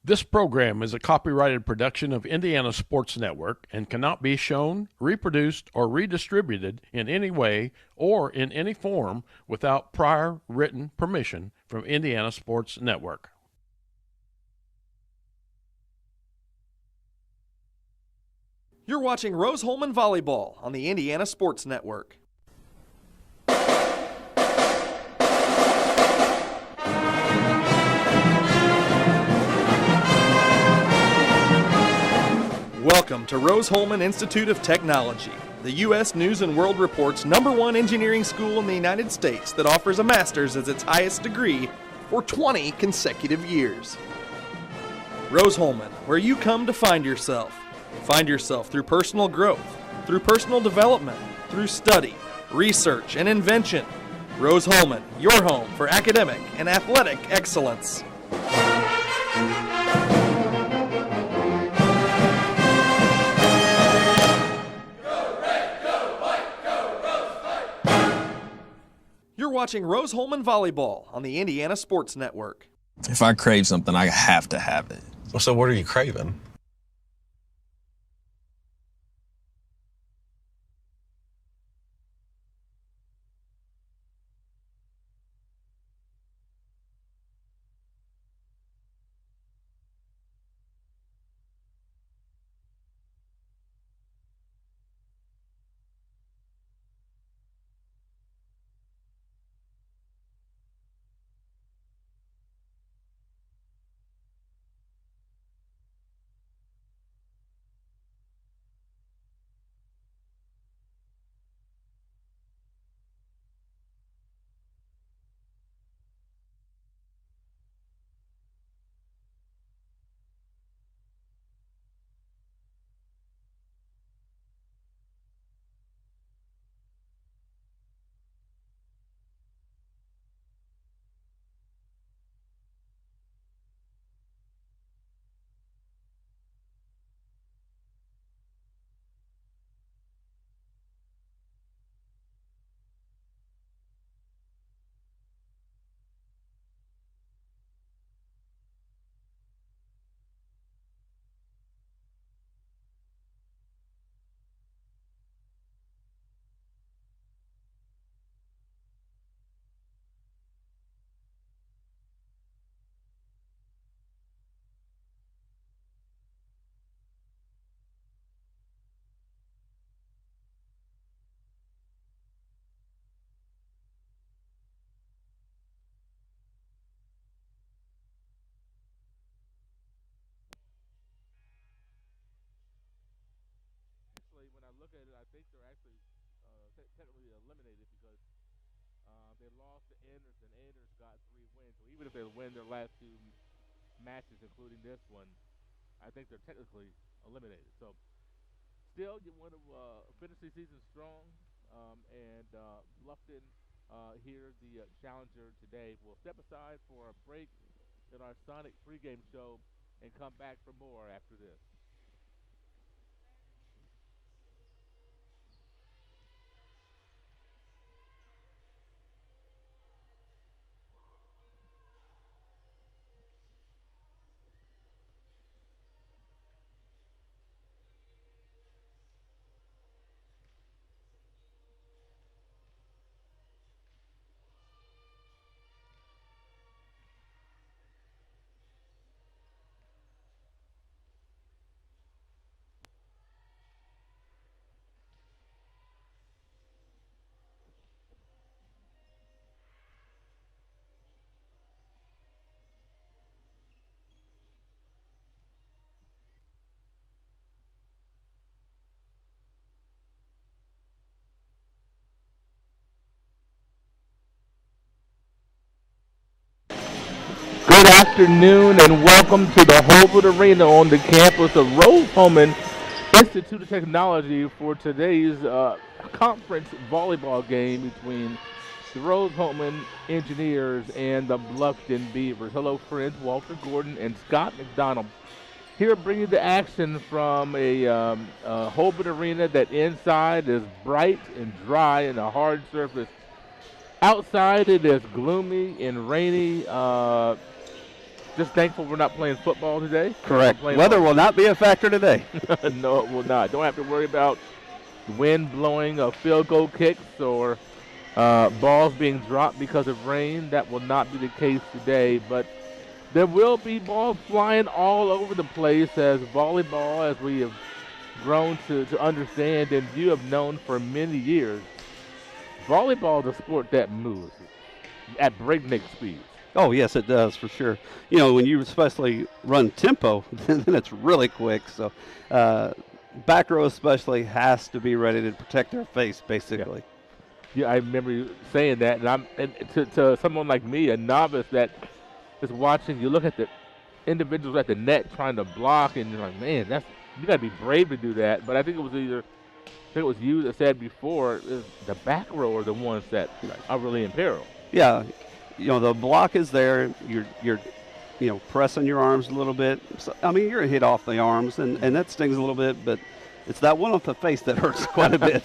This program is a copyrighted production of Indiana Sports Network and cannot be shown, reproduced, or redistributed in any way or in any form without prior written permission from Indiana Sports Network. You're watching Rose-Hulman Volleyball on the Indiana Sports Network. Welcome to Rose-Hulman Institute of Technology, the U.S. News & World Report's #1 engineering school in the United States that offers a master's as its highest degree for 20 consecutive years. Rose-Hulman, where you come to find yourself. Find yourself through personal growth, through personal development, through study, research, and invention. Rose-Hulman, your home for academic and athletic excellence. You're watching Rose-Hulman Volleyball on the Indiana Sports Network. If I crave something, I have to have it. So what are you craving? When I look at it, I think they're actually technically eliminated because they lost to Anders, and Anders got 3 wins. So even if they win their last 2 matches, including this one, I think they're technically eliminated. So still, you want to finish the season strong, and Bluffton here, the challenger today, will step aside for a break in our Sonic pregame show and come back for more after this. Good afternoon and welcome to the Hobart Arena on the campus of Rose-Hulman Institute of Technology for today's conference volleyball game between the Rose-Hulman Engineers and the Bluffton Beavers. Hello, friends. Walter Gordon and Scott McDonald here bringing the action from a Hobart Arena that inside is bright and dry and a hard surface. Outside it is gloomy and rainy. Just thankful we're not playing football today. Correct. Weather will not be a factor today. No, it will not. Don't have to worry about wind blowing field goal kicks or balls being dropped because of rain. That will not be the case today, but there will be balls flying all over the place as volleyball, as we have grown to understand and you have known for many years. Volleyball is a sport that moves at breakneck speeds. Oh, yes, it does, for sure. You know, when you especially run tempo, then it's really quick. So back row especially has to be ready to protect their face, basically. Yeah, I remember you saying that. And to someone like me, a novice that is watching, you look at the individuals at the net trying to block, and you're like, man, you got to be brave to do that. But I think it was you that said before, the back row are the ones that are really in peril. Yeah. You know, the block is there. You're pressing your arms a little bit. So, I mean, you're hit off the arms, and that stings a little bit, but it's that one off the face that hurts quite a bit.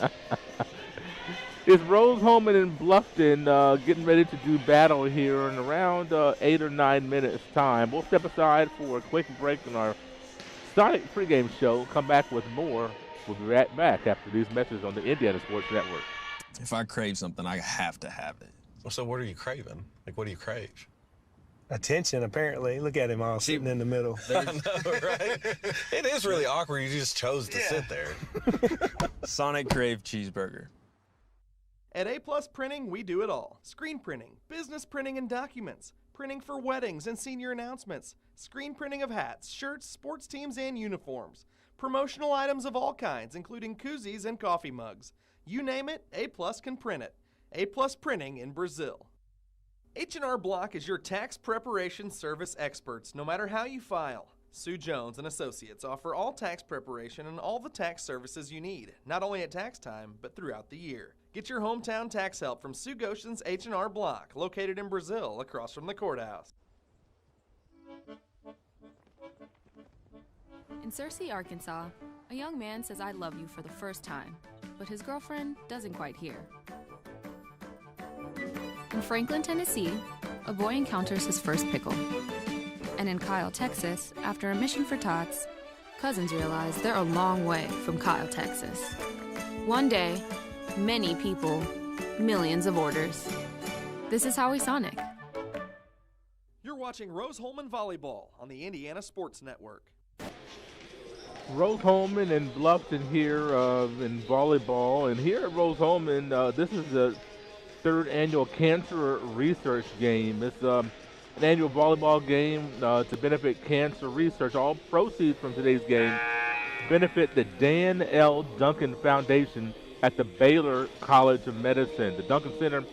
It's Rose-Hulman and Bluffton getting ready to do battle here in around 8 or 9 minutes time. We'll step aside for a quick break in our Sonic pregame show. Come back with more. We'll be right back after these messages on the Indiana Sports Network. If I crave something, I have to have it. Well, so what are you craving? Like, what do you crave? Attention, apparently. Look at him all sitting in the middle. I know, right? It is really awkward. You just chose to sit there. Sonic Crave Cheeseburger. At A+ Printing, we do it all. Screen printing, business printing and documents, printing for weddings and senior announcements, screen printing of hats, shirts, sports teams, and uniforms, promotional items of all kinds, including koozies and coffee mugs. You name it, A+ can print it. A+ Printing in Brazil. H&R Block is your tax preparation service experts, no matter how you file. Sue Jones and Associates offer all tax preparation and all the tax services you need, not only at tax time, but throughout the year. Get your hometown tax help from Sue Goshen's H&R Block, located in Brazil, across from the courthouse. In Searcy, Arkansas, a young man says I love you for the first time, but his girlfriend doesn't quite hear. In Franklin, Tennessee, a boy encounters his first pickle. And in Kyle, Texas, after a mission for tots, cousins realize they're a long way from Kyle, Texas. One day, many people, millions of orders. This is Howie Sonic. You're watching Rose-Hulman Volleyball on the Indiana Sports Network. Rose-Hulman and Bluffton here in volleyball. And here at Rose-Hulman, this is the third annual cancer research game. It's an annual volleyball game to benefit cancer research. All proceeds from today's game benefit the Dan L. Duncan Foundation at the Baylor College of Medicine. The Duncan Center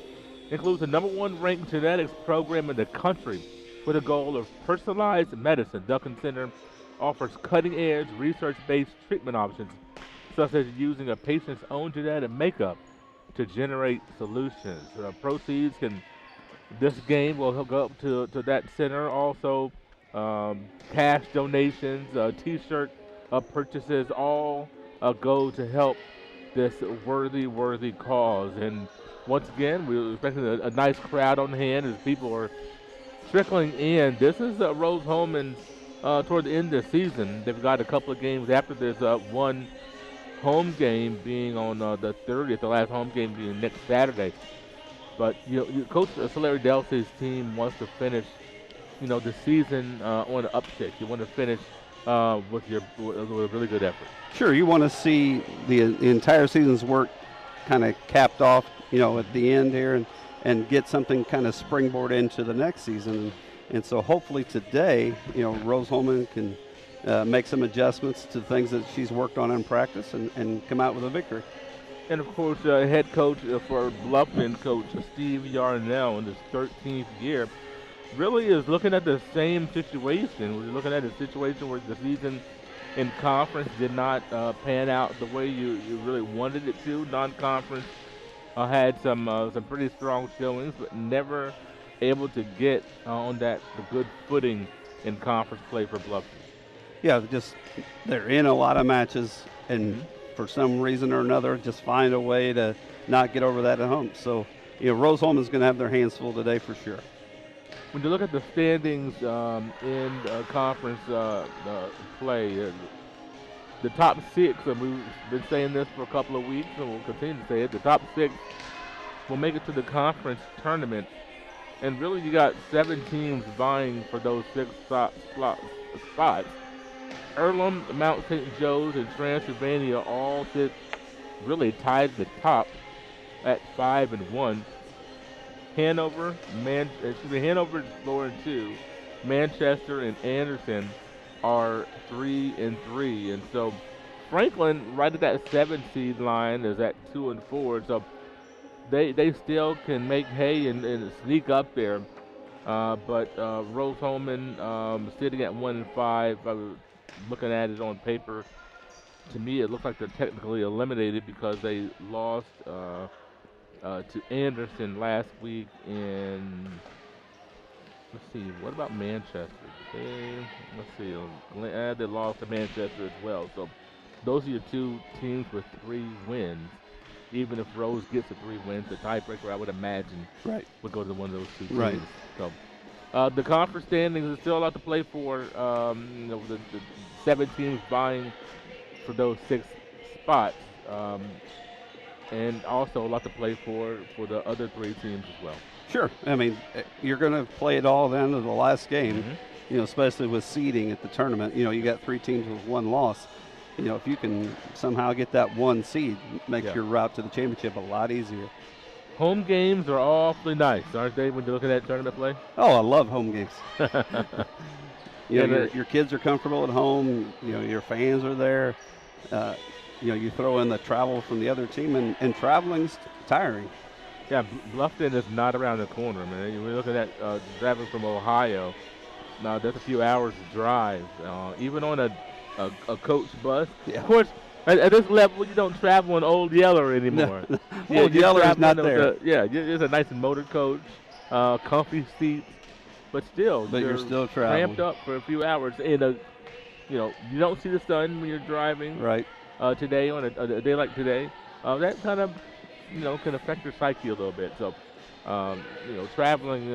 includes the #1 ranked genetics program in the country with a goal of personalized medicine. Duncan Center offers cutting-edge research-based treatment options, such as using a patient's own genetic makeup to generate solutions. Proceeds this game will go up to that center. Also, cash donations, T-shirt purchases, all go to help this worthy cause. And once again, we're expecting a nice crowd on hand as people are trickling in. This is Rose-Hulman toward the end of the season. They've got a couple of games after this, one home game being on the 30th, the last home game being next Saturday. But Coach Solari Delsey's team wants to finish, the season on an uptick. You want to finish with a really good effort. Sure, you want to see the entire season's work kind of capped off, at the end here, and get something kind of springboard into the next season. And so hopefully today, Rose-Hulman can make some adjustments to things that she's worked on in practice and come out with a victory. And, of course, head coach for Bluffton, Coach Steve Yarnell, in his 13th year, really is looking at the same situation. We're looking at a situation where the season in conference did not pan out the way you really wanted it to. Non-conference had some pretty strong showings, but never able to get on the good footing in conference play for Bluffton. Yeah, they're in a lot of matches, and for some reason or another, just find a way to not get over that at home. So, Rose-Hulman's going to have their hands full today for sure. when you look at the standings in conference play, the top six, and we've been saying this for a couple of weeks, and we'll continue to say it, the top six will make it to the conference tournament. And really, you got 7 teams vying for those 6 spots. Earlham, Mount St. Joe's, and Transylvania all sit really tied at the top at 5-1. Hanover is 4-2. Manchester and Anderson are 3-3, and so Franklin, right at that 7 seed line, is at 2-4. So they still can make hay and sneak up there. But Rose-Hulman sitting at 1-5. I was looking at it on paper. To me, it looks like they're technically eliminated because they lost to Anderson last week. And let's see, what about Manchester? They lost to Manchester as well. So those are your 2 teams with 3 wins. Even if Rose gets the 3 wins, the tiebreaker, I would imagine, would go to one of those 2 teams. Right. So the conference standings is still a lot to play for. The 7 teams vying for those 6 spots, and also a lot to play for the other 3 teams as well. Sure. I mean, you're going to play it all down to the last game, especially with seeding at the tournament. You got 3 teams with 1 loss. If you can somehow get that 1 seed, makes your route to the championship a lot easier. Home games are awfully nice, aren't they, when you look at that tournament play? Oh, I love home games. Your kids are comfortable at home. Your fans are there. You throw in the travel from the other team, and traveling's tiring. Yeah, Bluffton is not around the corner, man. We're looking at driving from Ohio. Now, that's a few hours to drive, even on a coach bus. Yeah. Of course, at this level, you don't travel in Old Yeller anymore. Old Yeller's not there. It's a nice motor coach, comfy seats, but still, you're still traveling. Cramped up for a few hours. And you don't see the sun when you're driving. Right. Today, on a day like today, that kind of can affect your psyche a little bit. So, traveling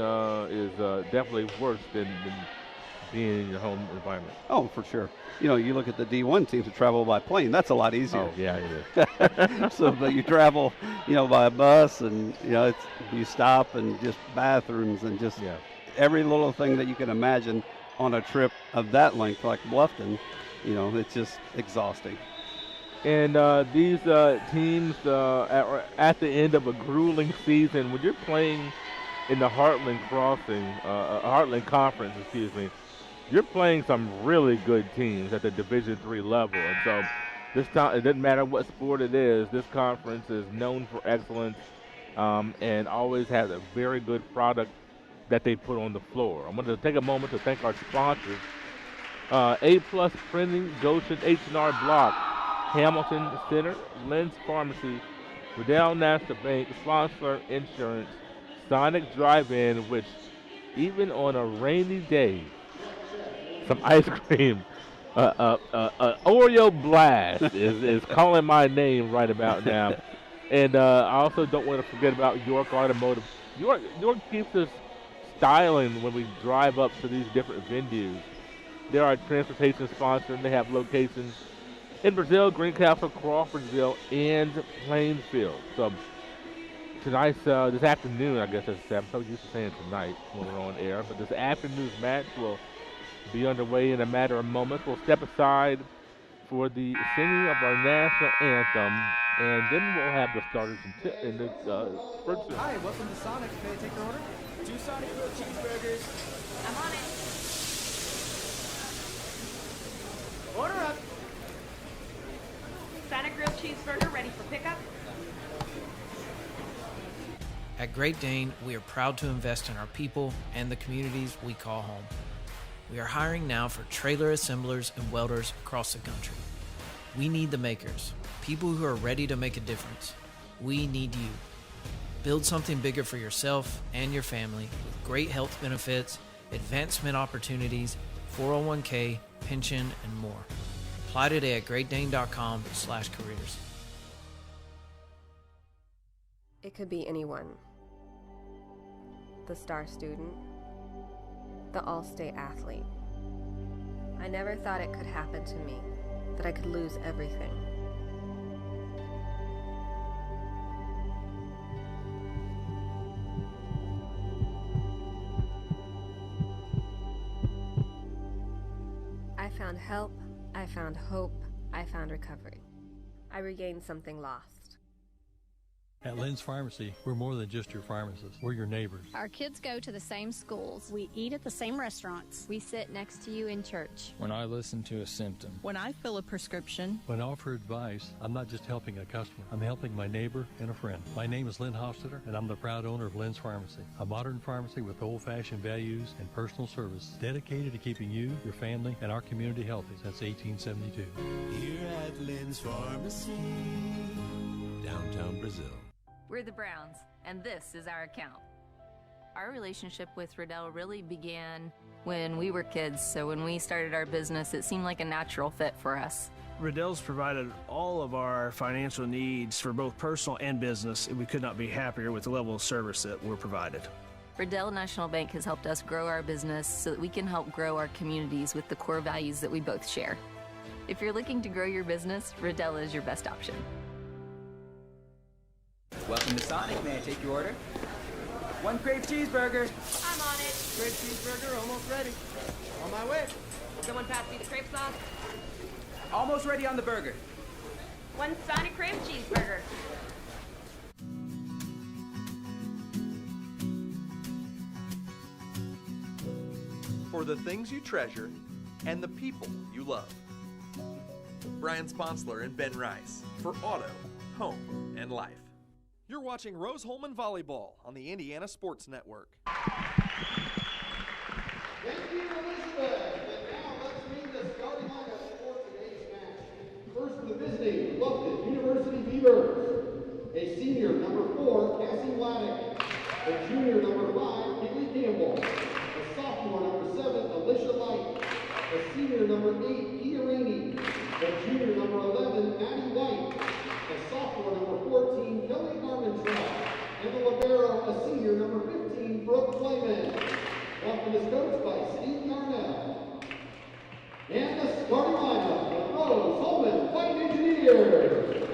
is definitely worse than being in your home environment. Oh, for sure. You look at the D1 teams that travel by plane. That's a lot easier. Oh, yeah, it is. But you travel, by a bus, and you stop, and just bathrooms and just every little thing that you can imagine on a trip of that length, like Bluffton. It's just exhausting. And these teams are at the end of a grueling season. When you're playing in the Heartland Conference, you're playing some really good teams at the Division III level. And so this time, it doesn't matter what sport it is, this conference is known for excellence and always has a very good product that they put on the floor. I'm going to take a moment to thank our sponsors. A-Plus Printing, Goshen H&R Block, Hamilton Center, Lynn's Pharmacy, Riddell National Bank, Sponsor Insurance, Sonic Drive-In, which even on a rainy day, some ice cream, Oreo Blast is calling my name right about now. And I also don't want to forget about York Automotive. York keeps us styling when we drive up to these different venues. They're our transportation sponsor, and they have locations in Brazil, Greencastle, Crawfordsville, and Plainsfield. So this afternoon, I guess I'm so used to saying tonight when we're on air, but this afternoon's match will be underway in a matter of moments. We'll step aside for the singing of our national anthem, and then we'll have the starters in the first. Hi, welcome to Sonic. May I take your order? 2 Sonic grilled cheeseburgers. I'm on it. Order up. Sonic grilled cheeseburger ready for pickup. At Great Dane, we are proud to invest in our people and the communities we call home. We are hiring now for trailer assemblers and welders across the country. We need the makers, people who are ready to make a difference. We need you. Build something bigger for yourself and your family with great health benefits, advancement opportunities, 401k, pension, and more. Apply today at greatdane.com/careers. It could be anyone. The star student, the all-state athlete. I never thought it could happen to me, that I could lose everything. I found help, I found hope, I found recovery. I regained something lost. At Lynn's Pharmacy, we're more than just your pharmacist. We're your neighbors. Our kids go to the same schools. We eat at the same restaurants. We sit next to you in church. When I listen to a symptom. When I fill a prescription. When I offer advice, I'm not just helping a customer. I'm helping my neighbor and a friend. My name is Lynn Hofstetter, and I'm the proud owner of Lynn's Pharmacy, a modern pharmacy with old-fashioned values and personal service dedicated to keeping you, your family, and our community healthy since 1872. Here at Lynn's Pharmacy, downtown Brazil. We're the Browns, and this is our account. Our relationship with Riddell really began when we were kids, so when we started our business, it seemed like a natural fit for us. Riddell's provided all of our financial needs for both personal and business, and we could not be happier with the level of service that we're provided. Riddell National Bank has helped us grow our business so that we can help grow our communities with the core values that we both share. If you're looking to grow your business, Riddell is your best option. Welcome to Sonic. May I take your order? One Crave cheeseburger. I'm on it. Crave cheeseburger, almost ready. On my way. Someone pass me the crepe sauce. Almost ready on the burger. One Sonic Crave cheeseburger. For the things you treasure and the people you love. Brian Sponsler and Ben Rice for Auto, Home, and Life. You're watching Rose-Hulman Volleyball on the Indiana Sports Network. Thank you, Elizabeth. And now let's read the starting lineup for today's match. First for the visiting Bluffton University Beavers. A senior, number 4, Cassie Laddick. A junior, number 5, Haley Campbell. A sophomore, number 7, Alicia Light. A senior, number 8, Kia Rainey. A junior, number 11, Maddie White. A sophomore, number 14, Kelly Armentrout. And the libero, a senior, number 15, Brooke Clayman. Bluffton is coached by Steve Yarnell. And the starting lineup, the Rose-Hulman Fight Engineers.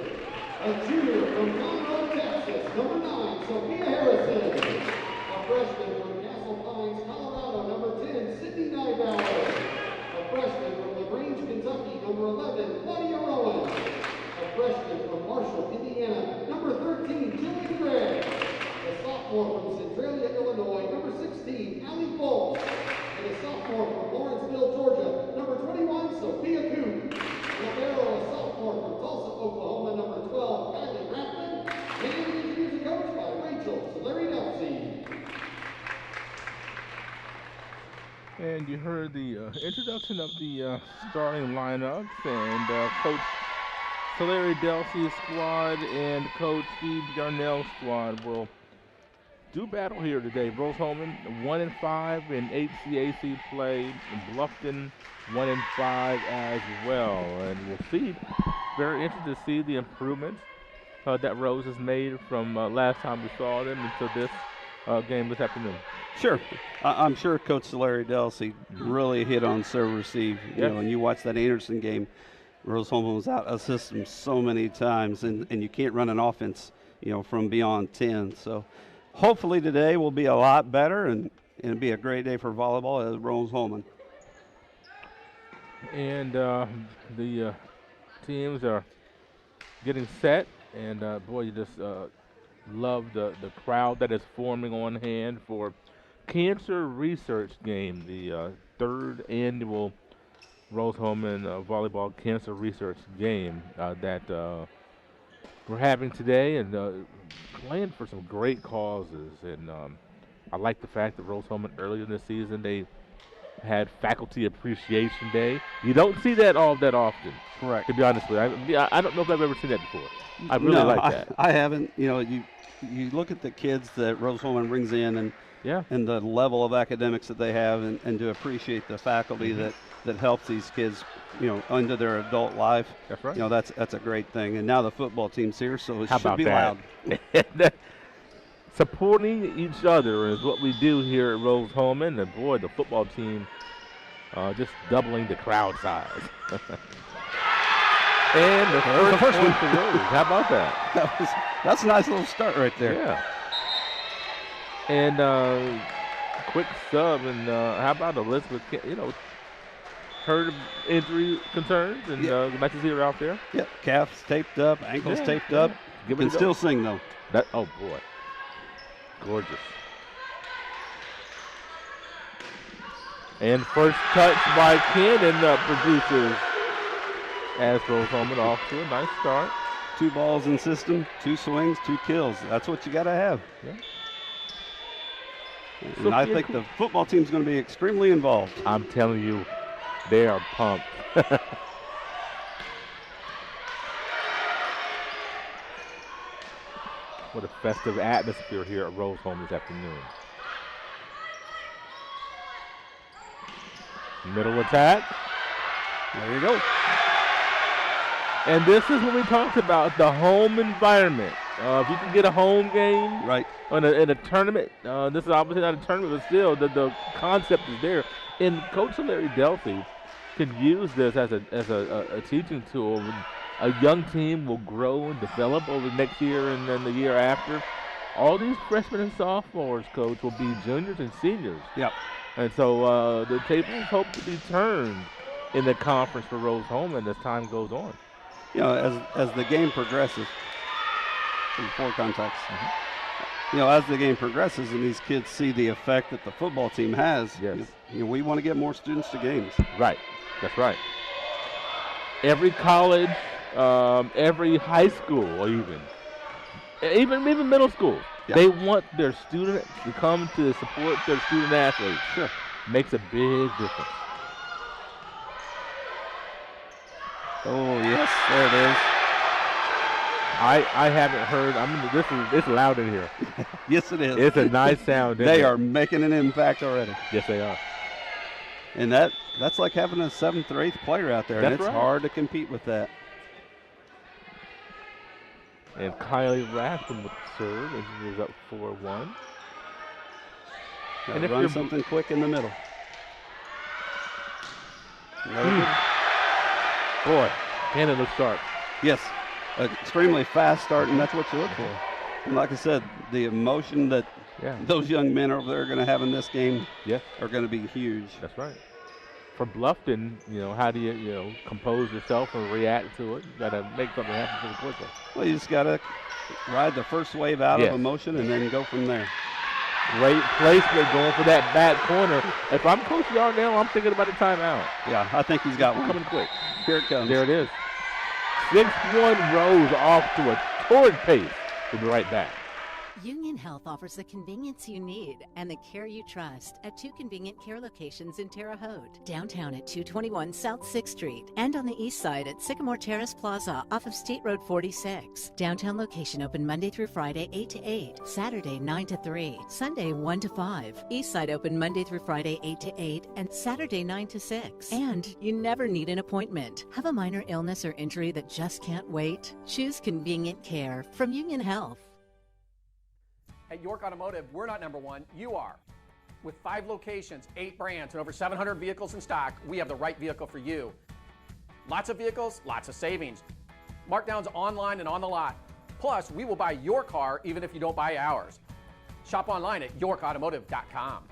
A junior from Conroe, Texas, number 9, Sophia Harrison. A freshman from Castle Pines, Colorado, number 10, Sydney Nybauer. A freshman from LaGrange, Kentucky, number 11, Claudia Rowan. A freshman from Marshall, Indiana, number 13, Julie Gregg. A sophomore from Centralia, Illinois, number 16, Allie Foltz. And a sophomore from Lawrenceville, Georgia, number 21, Sophia Coop. Libero, a sophomore from Tulsa, Oklahoma, number 12, Kylie Rathman. And the engineers are coached by Rachel Solari-Delsey. And you heard the introduction of the starting lineups, and Coach Solari-Delsey's squad and Coach Steve Yarnell's squad will do battle here today. Rose-Hulman 1-5 in HCAC play, and Bluffton 1-5 as well. And we'll see. Very interested to see the improvement that Rose has made from last time we saw them until this game this afternoon. Sure. I'm sure Coach Solari-Delsey really hit on serve receive. You know, when you watch that Anderson game, Rose-Hulman was out of system so many times, and you can't run an offense, from beyond 10. So hopefully today will be a lot better, and it'll be a great day for volleyball at Rose-Hulman. And the teams are getting set, and boy, you just love the crowd that is forming on hand for Cancer Research Game, the third annual Rose-Hulman Volleyball Cancer Research Game that we're having today, and playing for some great causes. And I like the fact that Rose-Hulman earlier in the season, they had Faculty Appreciation Day. You don't see that all that often. Correct. To be honest with you, I don't know if I've ever seen that before. I really like that. I haven't. You look at the kids that Rose-Hulman brings in, and the level of academics that they have, and to appreciate the faculty that helps these kids, into their adult life. That's right. That's a great thing. And now the football team's here, so it How should about be that? loud. supporting each other is what we do here at Rose-Hulman. And boy, the football team just doubling the crowd size. And the first one for Rose. How about that? That's a nice little start right there. Yeah. And quick sub, and how about Elizabeth? Heard of injury concerns, and nice to see her out there. Yep, calves taped up, ankles taped up. Can still sing though. Oh boy, gorgeous. And first touch by Cannon produces as Rose-Hulman off to a nice start. 2 balls in system, 2 swings, 2 kills. That's what you got to have. Yeah. And I think the football team's going to be extremely involved. I'm telling you, they are pumped. What a festive atmosphere here at Rose-Hulman this afternoon. Middle attack. There you go. And this is what we talked about, the home environment. If you can get a home game in a tournament, this is obviously not a tournament, but still the concept is there. And Coach Larry Delphi can use this as a teaching tool. A young team will grow and develop over the next year and then the year after. All these freshmen and sophomores, Coach, will be juniors and seniors. Yep. And so the tables hope to be turned in the conference for Rose-Hulman as time goes on. As the game progresses, 4 contacts. As the game progresses and these kids see the effect that the football team has, we want to get more students to games. Right, that's right. Every college, every high school, or even middle school, they want their students to come to support their student athletes. Sure, makes a big difference. Oh, yes, there it is. I haven't heard. It's loud in here. Yes, it is. It's a nice sound. They are making an impact already. Yes, they are. And that's like having a 7th or 8th player out there, and it's hard to compete with that. And Kylie Rathman with the serve, and she is up 4-1. And if run something quick in the middle. Boy, Cannon looks sharp. Yes, extremely fast start, and that's what you look for. And like I said, the emotion that those young men over there are going to have in this game are going to be huge. That's right. For Bluffton, how do you, compose yourself and react to it? You got to make something happen pretty quickly. Well, you just got to ride the first wave out of emotion and then go from there. Great placement going for that back corner. If I'm Coach Yarnell, I'm thinking about a timeout. Yeah, I think he's got one. Coming quick. Here it comes. There it is. 6-1 Rose off to a torrid pace. We'll be right back. Union Health offers the convenience you need and the care you trust at 2 convenient care locations in Terre Haute. Downtown at 221 South 6th Street and on the east side at Sycamore Terrace Plaza off of State Road 46. Downtown location open Monday through Friday 8 to 8, Saturday 9 to 3, Sunday 1 to 5. East side open Monday through Friday 8 to 8 and Saturday 9 to 6. And you never need an appointment. Have a minor illness or injury that just can't wait? Choose convenient care from Union Health. At York Automotive, we're not number one, you are. With 5 locations, 8 brands, and over 700 vehicles in stock, we have the right vehicle for you. Lots of vehicles, lots of savings. Markdowns online and on the lot. Plus, we will buy your car even if you don't buy ours. Shop online at yorkautomotive.com.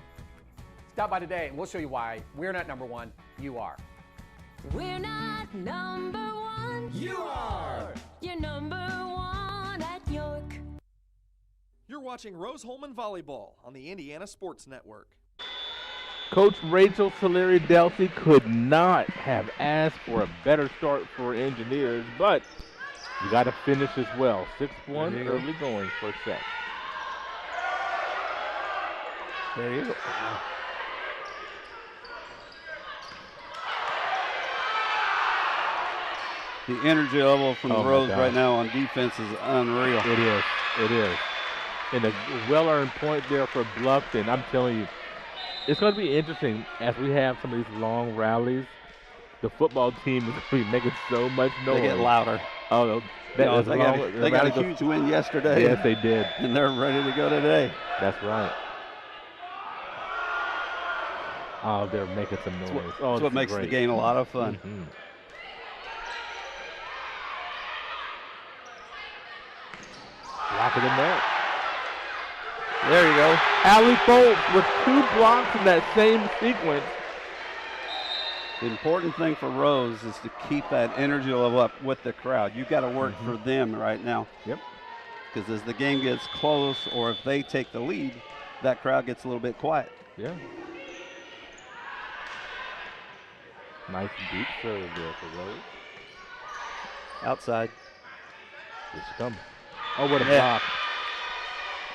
Stop by today and we'll show you why we're not number one, you are. We're not number one, you are. You're number one at York. You're watching Rose-Hulman Volleyball on the Indiana Sports Network. Coach Rachel Saleri Delphi could not have asked for a better start for Engineers, but you got to finish as well. 6-1 early going, first set. There you go. The energy level from the Rose right now on defense is unreal. It is. It is. And a well-earned point there for Bluffton. I'm telling you, it's going to be interesting as we have some of these long rallies. The football team is going to be making so much noise. They get louder. Oh, They got a huge win yesterday. Yes, they did. And they're ready to go today. That's right. Oh, they're making some noise. That's what makes the game a lot of fun. Mm-hmm. Block of the net. There you go. Allie Foltz with 2 blocks in that same sequence. The important thing for Rose is to keep that energy level up with the crowd. You've got to work for them right now. Yep. Because as the game gets close, or if they take the lead, that crowd gets a little bit quiet. Yeah. Nice deep serve there for Rose. Outside. Here she comes. Oh, what a block.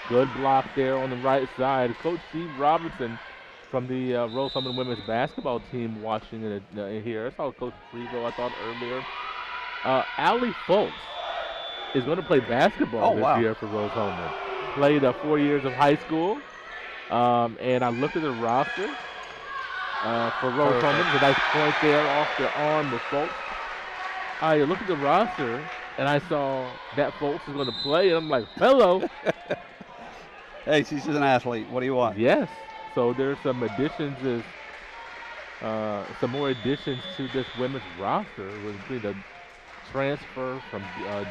Good block there on the right side. Coach Steve Robinson from the Rose-Hulman women's basketball team watching it here. I saw Coach Frevo, I thought, earlier. Allie Foltz is going to play basketball this year for Rose-Hulman. Played 4 years of high school. And I looked at the roster for Rose-Hulman. There's a nice point there off the arm of Foltz. I looked at the roster, and I saw that Foltz is going to play, and I'm like, hello. Hey, she's just an athlete. What do you want? Yes. So there's some additions, some more additions to this women's roster, including the transfer from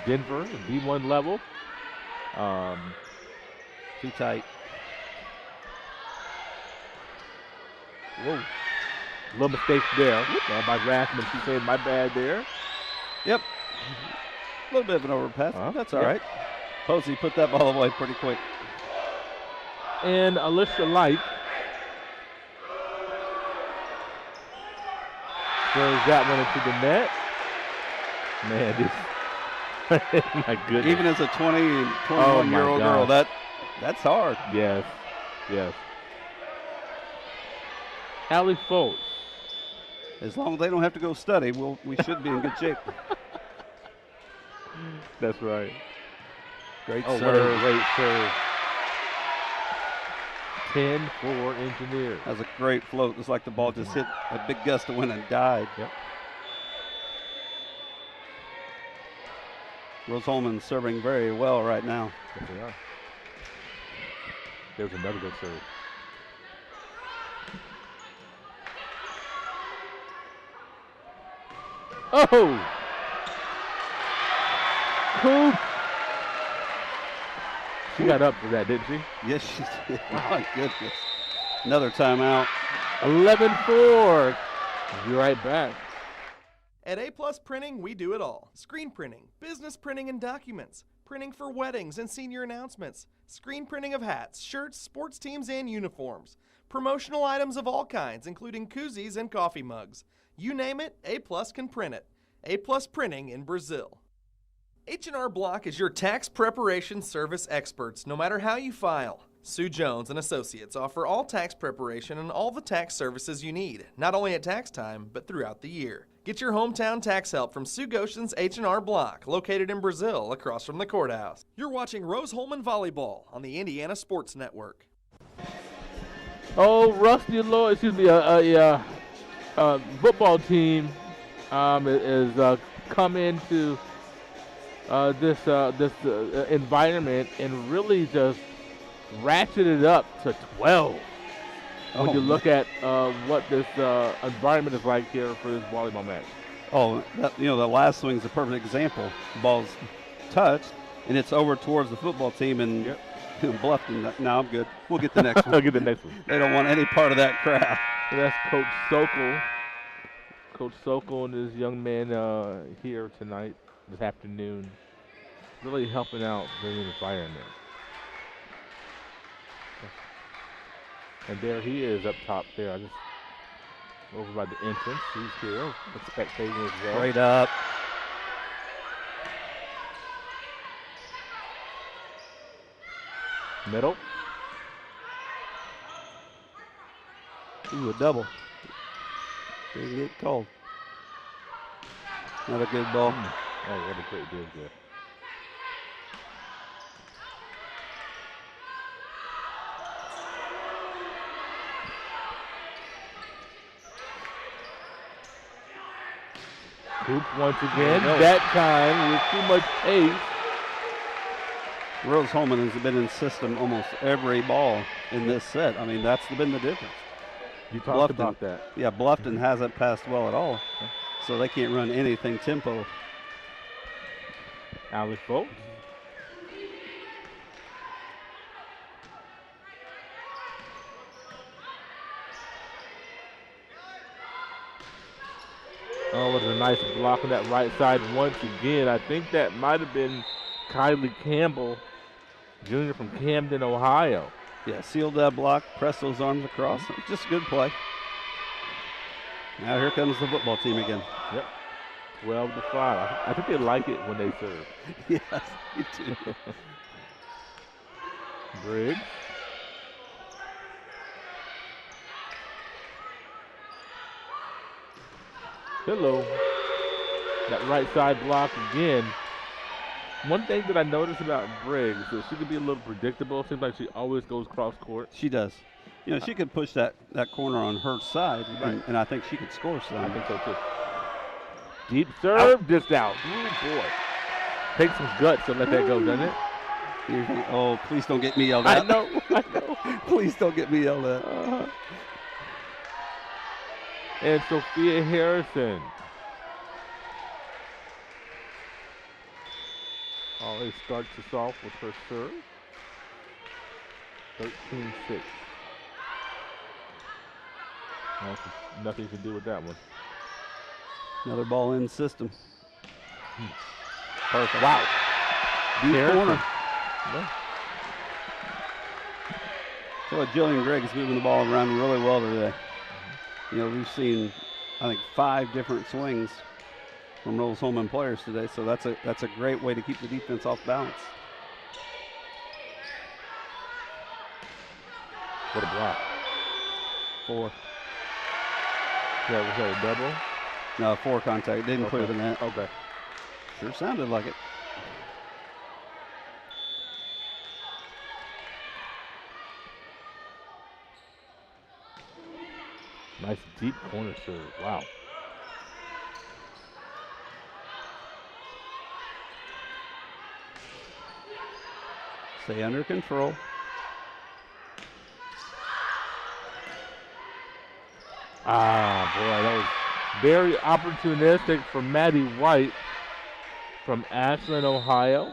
Denver, D1 level. Too tight. Whoa. Little mistake there by Rathman. She said, my bad there. Yep. A little bit of an overpass. That's all right. Posey put that ball away pretty quick. And Alicia Light throws that one into the net. Man, my goodness. Even as a 21-year-old girl, that's hard. Yes, yes. Allie Foltz. As long as they don't have to go study, we should be in good shape. That's right. Great serve. What a great serve. 10 for Engineers. That was a great float. It's like the ball just hit a big gust of wind and died. Yep. Rose-Hulman serving very well right now. Yes, they are. There's another good serve. Oh! Coop! She got up for that, didn't she? Yes, she did. My goodness. Another timeout. 11-4. We'll be right back. At A Plus Printing, we do it all. Screen printing, business printing and documents, printing for weddings and senior announcements, screen printing of hats, shirts, sports teams, and uniforms, promotional items of all kinds, including koozies and coffee mugs. You name it, A Plus can print it. A Plus Printing in Brazil. H&R Block is your tax preparation service experts, no matter how you file. Sue Jones and Associates offer all tax preparation and all the tax services you need, not only at tax time, but throughout the year. Get your hometown tax help from Sue Goshen's H&R Block, located in Brazil, across from the courthouse. You're watching Rose-Hulman Volleyball on the Indiana Sports Network. Oh, Rusty Lloyd, excuse me, a football team is come into this environment and really just ratcheted up to 12 when you look at what this environment is like here for this volleyball match. Oh, the last swing is a perfect example. The ball's touched, and it's over towards the football team, and Bluffton. No, I'm good. We'll get the next one. I'll get the next one. They don't want any part of that crowd. So that's Coach Sokol. Coach Sokol and his young man here tonight, this afternoon, really helping out the environment. And there he is up top there. I just over by the entrance. He's here, spectating as well. Straight up. Middle. Ooh, a double. Didn't get called. Not a good ball. Oh, what a great dig there. Coop once again, that time with too much pace. Rose-Hulman has been in system almost every ball in this set. I mean, that's been the difference. You talked about that. Yeah, Bluffton hasn't passed well at all, so they can't run anything tempo. Alex Bolt. Oh, what a nice block on that right side once again. I think that might have been Kylie Campbell, Jr. from Camden, Ohio. Yeah, sealed that block, pressed those arms across. Just a good play. Now here comes the football team again. Yep. 12-5. I think they like it when they serve. Yes, me too. Briggs. Hello. That right side block again. One thing that I noticed about Briggs is she could be a little predictable. Seems like she always goes cross court. She does. You know, she could push that corner on her side, Right. and I think she could score some. I think so too. Deep serve, just out. Ooh, boy. Takes some guts to let that go, doesn't it? Oh, please don't get me yelled at. I know. Please don't get me yelled at. And Sophia Harrison. Always starts us off with her serve. 13-6. Nothing to do with that one. Another ball in system. Perfect. Wow. Deep Harrison. corner. Yeah. So Jillian Gregg is moving the ball around really well today. You know, we've seen, I think, 5 different swings from Rose-Hulman players today, so that's a great way to keep the defense off balance. What a block. 4. Yeah, was that a double? No, 4 contact. Didn't clear Okay. the net. Okay. Sure sounded like it. Nice deep corner serve. Wow. Stay under control. Ah, boy, that was very opportunistic for Maddie White from Ashland, Ohio.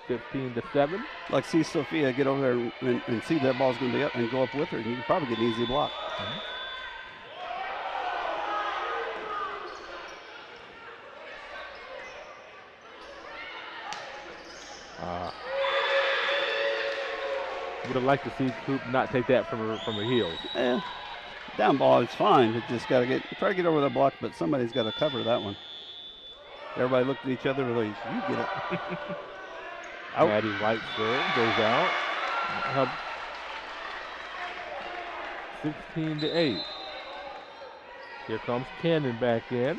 15-7. Like, see Sophia get over there and see that ball's going to be up and go up with her, and you can probably get an easy block. Would have liked to see Coop not take that from her heels. Yeah, down ball is fine. It just got to try to get over the block, but somebody's got to cover that one. Everybody looked at each other like, you get it. Maddie White serve goes out. 16-8. Here comes Cannon back in.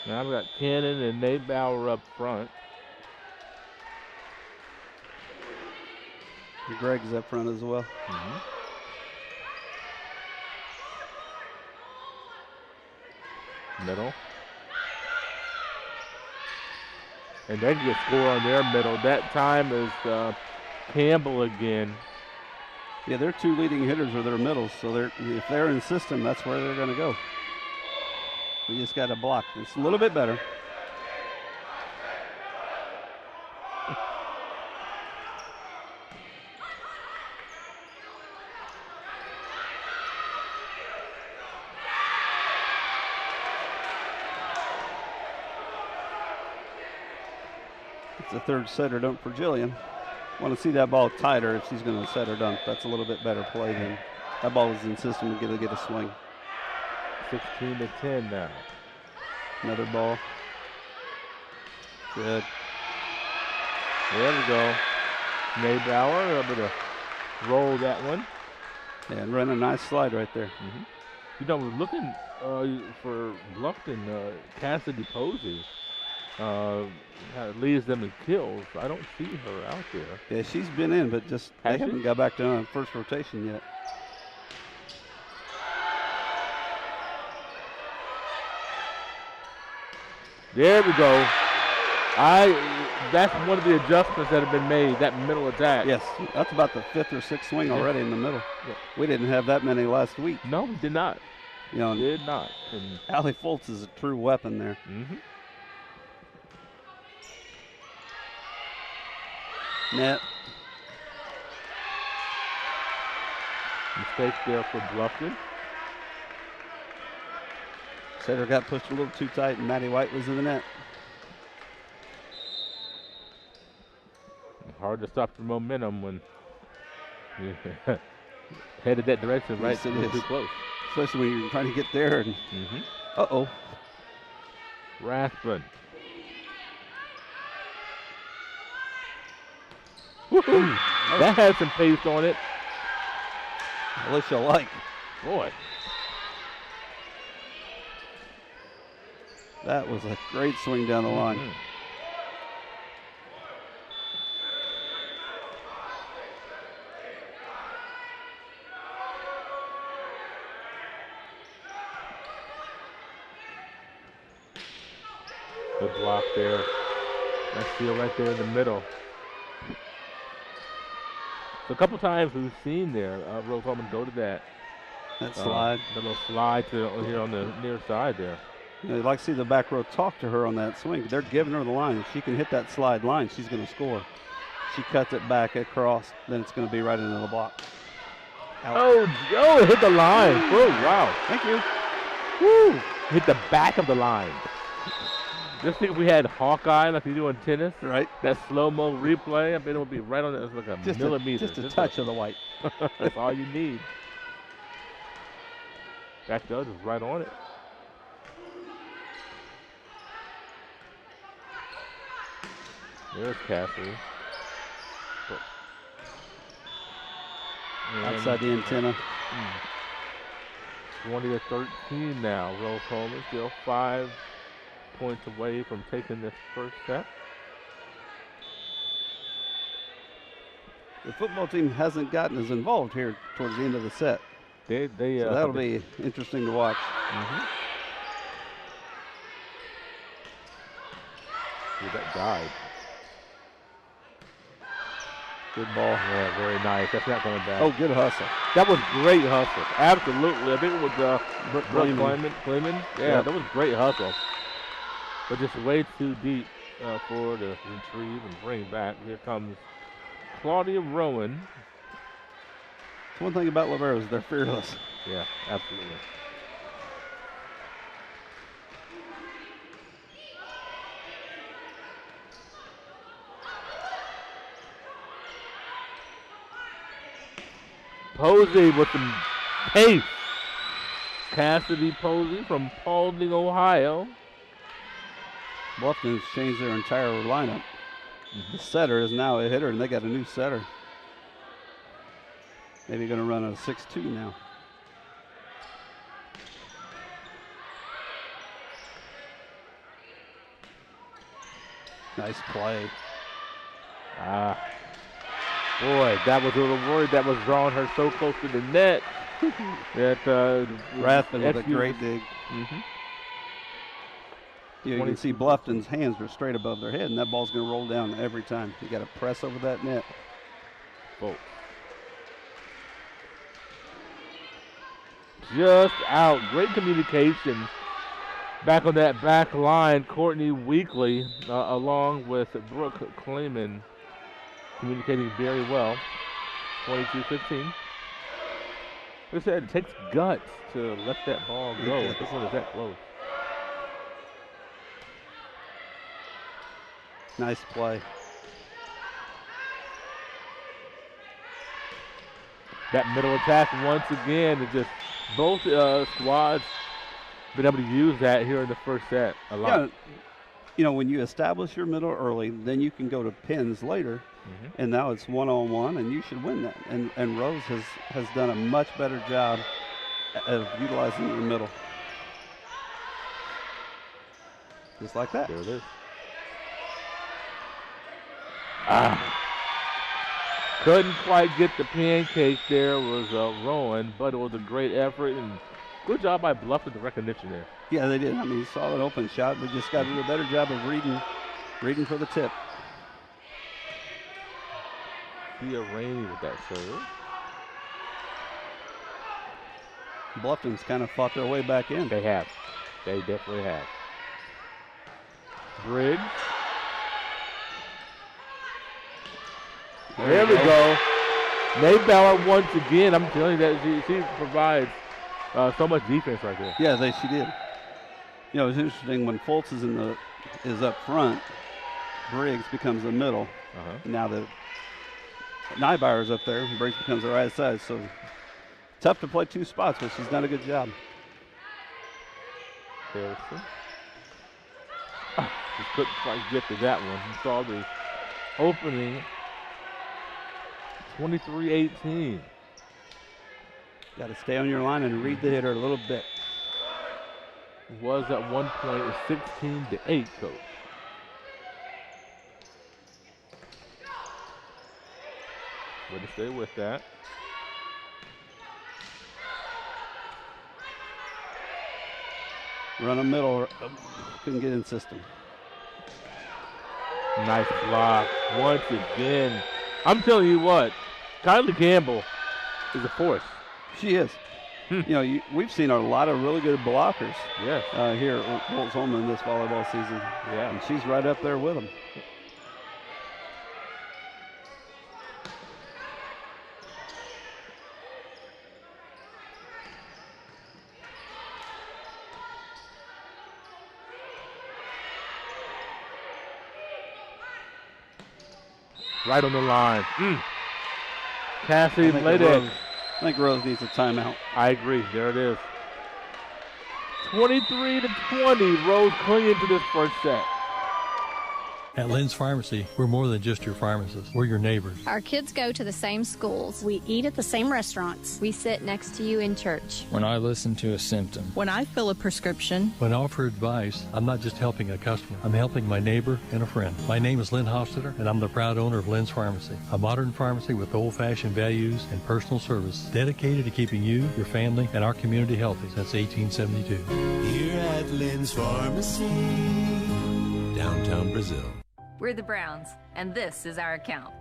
Now I've got Cannon and Nate Bauer up front. Greg's up front as well. Middle. And they can get score on their middle. That time is Campbell again. Yeah, their 2 leading hitters are their middles, so if they're in system, that's where they're going to go. We just got to block. It's a little bit better. It's a third set or dunk for Jillian. Want to see that ball tighter if she's going to set or dunk. That's a little bit better play than that ball was in system to get a swing. 16-10 now. Another ball. Good. There we go. Nate Bauer able to roll that one. Yeah, and run a nice slide right there. You know, we're looking for Bluffton, Cassidy Posey. Leads them in kills. I don't see her out there. Yeah, she's been in, but just they haven't got back to first rotation yet. There we go. That's one of the adjustments that have been made, that middle attack. Yes, that's about the 5th or 6th swing already in the middle. Yeah. We didn't have that many last week. No, we did not. Did not. And Allie Foltz is a true weapon there. Net. Mistake there for Bluffton. Setter got pushed a little too tight, and Maddie White was in the net. Hard to stop the momentum when you headed that direction, right? Yes, it is. Too close. Especially when you're trying to get there. And uh-oh. Rathbun. That had some pace on it. Alicia Like. Boy. That was a great swing down the line. Good block there. Nice steal right there in the middle. So a couple times we've seen there, Rose-Hulman go to that slide. The little slide to here on the near side there. I'd like to see the back row talk to her on that swing. They're giving her the line. If she can hit that slide line, she's going to score. She cuts it back across, then it's going to be right into the block. Oh, it hit the line. Oh, wow. Thank you. Woo. Hit the back of the line. Just think if we had Hawkeye like we do in tennis. Right. That slow-mo replay, I bet it would be right on it. It's like a millimeter. Just a touch of the white. That's all you need. That judge is right on it. There's Cassidy. Outside the antenna. 20-13 now. Rose-Hulman still 5 points away from taking this first set. The football team hasn't gotten as involved here towards the end of the set. So that'll be interesting to watch. That died. Good ball. Yeah, very nice. That's not going back. Oh, good hustle. That was great hustle. Absolutely. I think it was Brooke Clayman. Yeah, that was great hustle. But just way too deep for her to retrieve and bring back. Here comes Claudia Rowan. One thing about liberos, they're fearless. Yeah, absolutely. Posey with some pace. Cassidy Posey from Paulding, Ohio. Bluffton's changed their entire lineup. The setter is now a hitter, and they got a new setter. Maybe going to run a 6-2 now. Nice play. Boy, that was a little worried. That was drawing her so close to the net. That Rathbun with a great dig. You can see Bluffton's hands were straight above their head, and that ball's going to roll down every time. You got to press over that net. Oh. Just out. Great communication. Back on that back line, Courtney Weekly, along with Brooke Clayman, communicating very well. 22-15. Like I said, it takes guts to let that ball go. This one is that close. Nice play. That middle attack once again, it just both squads been able to use that here in the first set a lot. Yeah, you know, when you establish your middle early, then you can go to pins later, and now it's one-on-one, and you should win that. And Rose has done a much better job of utilizing your middle. Just like that. There it is. Couldn't quite get the pancake there, was Rowan, but it was a great effort, and good job by Bluffton, the recognition there. Yeah, they did. I mean, solid open shot. We just got to do a better job of reading for the tip. Thea Rainey with that serve. Bluffton's kind of fought their way back in. They have. They definitely have. Briggs. There we go. May Ballard once again. I'm telling you that she provides so much defense right there. Yeah, she did. You know, it's interesting when Fultz is up front, Briggs becomes the middle. Now the Nybyer's up there, Briggs becomes the right side. So tough to play two spots, but she's done a good job. Harrison. Just couldn't quite get to that one. He saw the opening. 23-18. Got to stay on your line and read the hitter a little bit. Was at one point a 16-8, coach. Way to stay with that. Run a middle, couldn't get in system. Nice block once again. I'm telling you what, Kylie Campbell is a force. She is. You know, we've seen a lot of really good blockers. Yes. Here at Rose-Hulman this volleyball season. Yeah. And she's right up there with them. Right on the line. Cassie Ladek. I think Rose needs a timeout. I agree. There it is. 23-20. Rose clinging to this first set. At Lynn's Pharmacy, we're more than just your pharmacist. We're your neighbors. Our kids go to the same schools. We eat at the same restaurants. We sit next to you in church. When I listen to a symptom. When I fill a prescription. When I offer advice, I'm not just helping a customer. I'm helping my neighbor and a friend. My name is Lynn Hofstetter, and I'm the proud owner of Lynn's Pharmacy, a modern pharmacy with old-fashioned values and personal service dedicated to keeping you, your family, and our community healthy since 1872. Here at Lynn's Pharmacy, downtown Brazil. We're the Browns, and this is our account.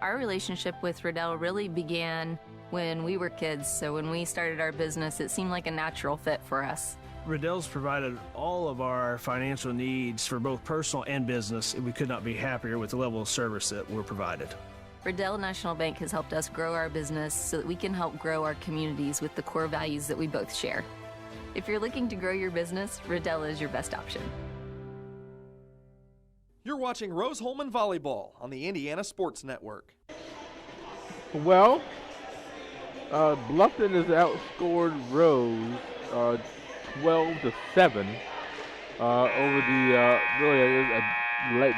Our relationship with Riddell really began when we were kids, so when we started our business, it seemed like a natural fit for us. Riddell's provided all of our financial needs for both personal and business, and we could not be happier with the level of service that we're provided. Riddell National Bank has helped us grow our business so that we can help grow our communities with the core values that we both share. If you're looking to grow your business, Riddell is your best option. You're watching Rose-Hulman Volleyball on the Indiana Sports Network. Well, Bluffton has outscored Rose 12-7 over the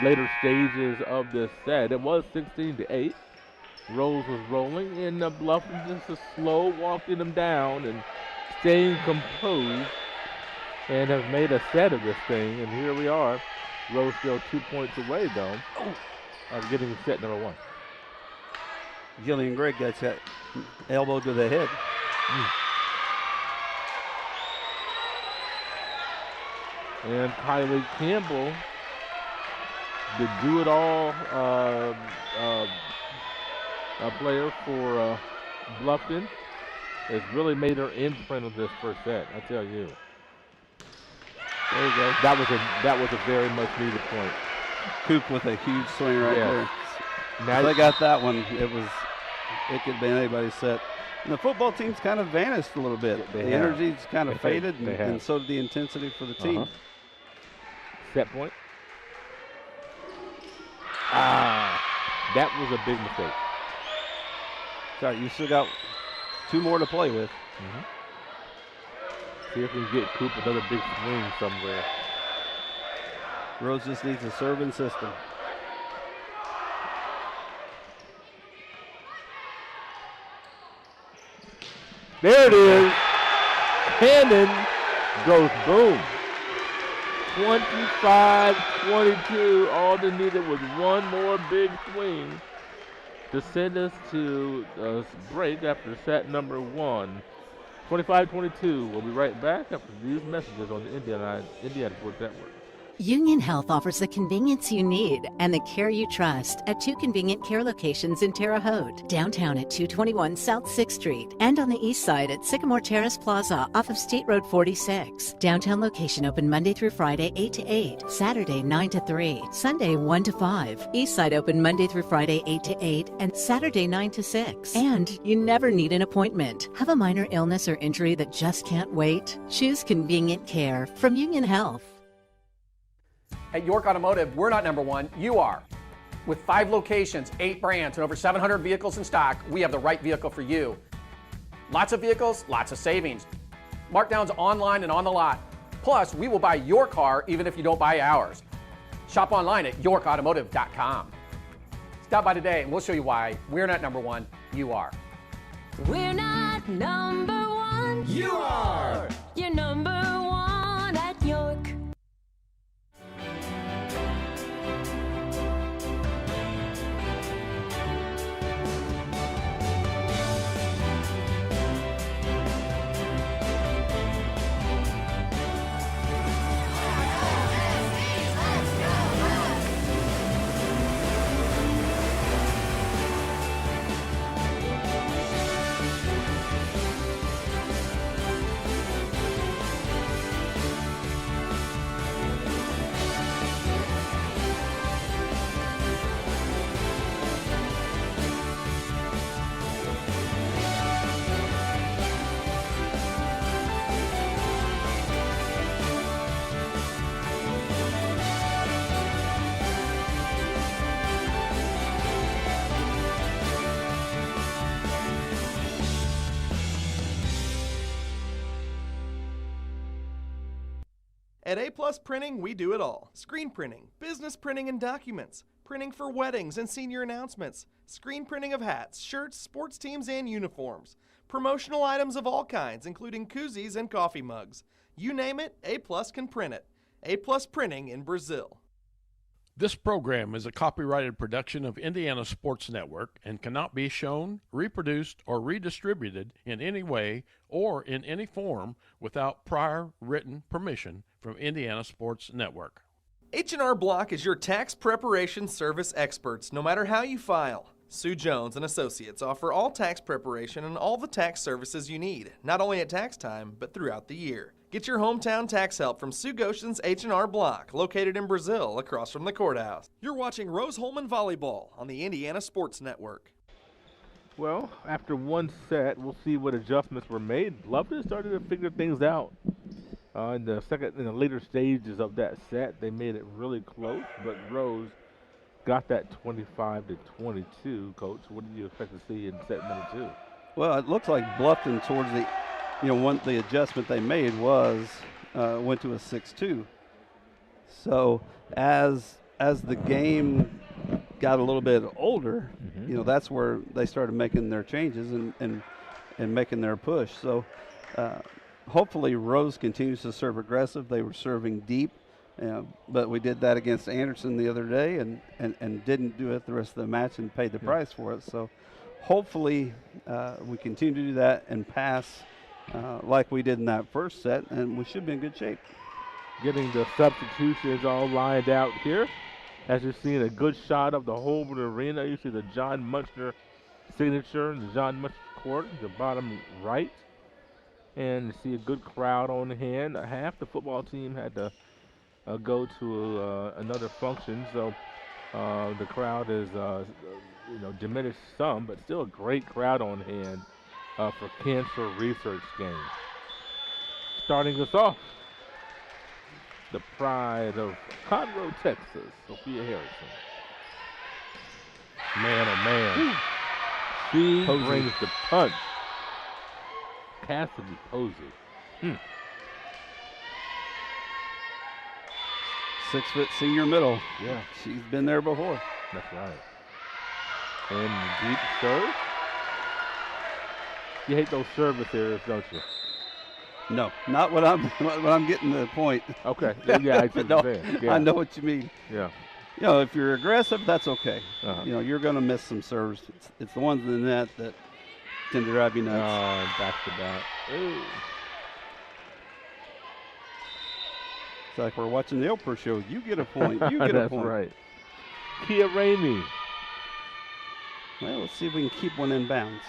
later stages of this set. It was 16-8. Rose was rolling, and Bluffton just a slow walking them down and staying composed, and have made a set of this thing. And here we are. Rose still 2 points away, though, of getting set number one. Jillian Gregg gets that elbow to the head. And Kylie Campbell, the do-it-all player for Bluffton, has really made her imprint of this first set, I tell you. There you go. That was a very much needed point. Coop with a huge swing right there. Now if they got that one, it could have been anybody's set. And the football team's kind of vanished a little bit. The energy's kind of faded, and so did the intensity for the team. Set point. That was a big mistake. Sorry, you still got two more to play with. See if we can get Coop another big swing somewhere. Rose just needs a serving system. There it is. Cannon goes boom. 25-22. All they needed was one more big swing to send us to break after set number one. 25-22. We'll be right back after these messages on the Indiana Sports Network. Union Health offers the convenience you need and the care you trust at 2 convenient care locations in Terre Haute, downtown at 221 South 6th Street, and on the east side at Sycamore Terrace Plaza off of State Road 46. Downtown location open Monday through Friday 8 to 8, Saturday 9 to 3, Sunday 1 to 5. East side open Monday through Friday 8 to 8 and Saturday 9 to 6. And you never need an appointment. Have a minor illness or injury that just can't wait? Choose convenient care from Union Health. At York Automotive, we're not number one, you are. With 5 locations, 8 brands, and over 700 vehicles in stock, we have the right vehicle for you. Lots of vehicles, lots of savings. Markdowns online and on the lot. Plus, we will buy your car even if you don't buy ours. Shop online at yorkautomotive.com. Stop by today and we'll show you why we're not number one, you are. We're not number one. You are. You're number one at York. At A+ Printing, we do it all. Screen printing, business printing and documents, printing for weddings and senior announcements, screen printing of hats, shirts, sports teams, and uniforms, promotional items of all kinds, including koozies and coffee mugs. You name it, A+ can print it. A+ Printing in Brazil. This program is a copyrighted production of Indiana Sports Network and cannot be shown, reproduced, or redistributed in any way or in any form without prior written permission from Indiana Sports Network. H&R Block is your tax preparation service experts, no matter how you file. Sue Jones and Associates offer all tax preparation and all the tax services you need, not only at tax time, but throughout the year. Get your hometown tax help from Sue Goshen's H&R Block, located in Brazil, across from the courthouse. You're watching Rose-Hulman Volleyball on the Indiana Sports Network. Well, after one set, we'll see what adjustments were made. Bluffton started to figure things out. In the later stages of that set, they made it really close, but Rose got that 25-22. Coach, what did you expect to see in set number 2? Well, it looks like Bluffton towards the, the adjustment they made was went to a 6-2. So as the game got a little bit older, that's where they started making their changes and making their push. So hopefully Rose continues to serve aggressive. They were serving deep, but we did that against Anderson the other day and didn't do it the rest of the match and paid the price for it. So hopefully we continue to do that and pass like we did in that first set, and we should be in good shape. Getting the substitutions all lined out here. As you're seeing a good shot of the Holman Arena, you see the John Munchner signature in the John Munchner court, the bottom right. And you see a good crowd on hand. Half the football team had to go to another function, so the crowd is diminished some, but still a great crowd on hand for Cancer Research Game. Starting us off, the pride of Conroe, Texas, Sophia Harrison. Man, oh man. She brings the punch. Cassidy Posey. 6-foot senior middle. Yeah. She's been there before. That's right. And deep serve. You hate those service areas, don't you? No, not when I'm getting to the point. Okay. Yeah, I no, yeah. I know what you mean. Yeah. If you're aggressive, that's okay. You're going to miss some serves. It's the ones in the net that tend to drive you nuts. Back to back. Ooh. It's like we're watching the Oprah show. You get a point. You get a point. That's right. Kia Ramey. Well, let's see if we can keep one in bounds.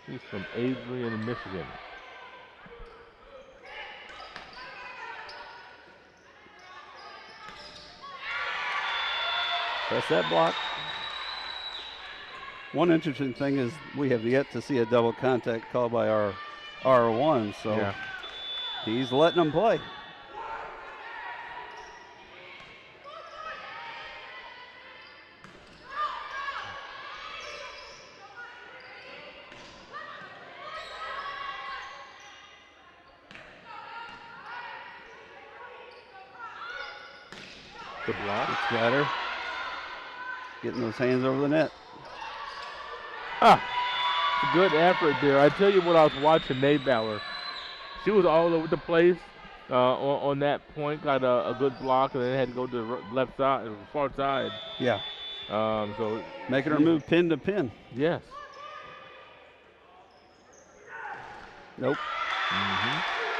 He's from Adrian, Michigan. Press that block. One interesting thing is we have yet to see a double contact called by our R1, so he's letting them play. Good block. It's got her. Getting those hands over the net. Good effort there. I tell you what, I was watching Nate Bauer. She was all over the place on that point. Got a good block, and then had to go to the left side, far side. Yeah. So making her move pin to pin. Yes. Nope.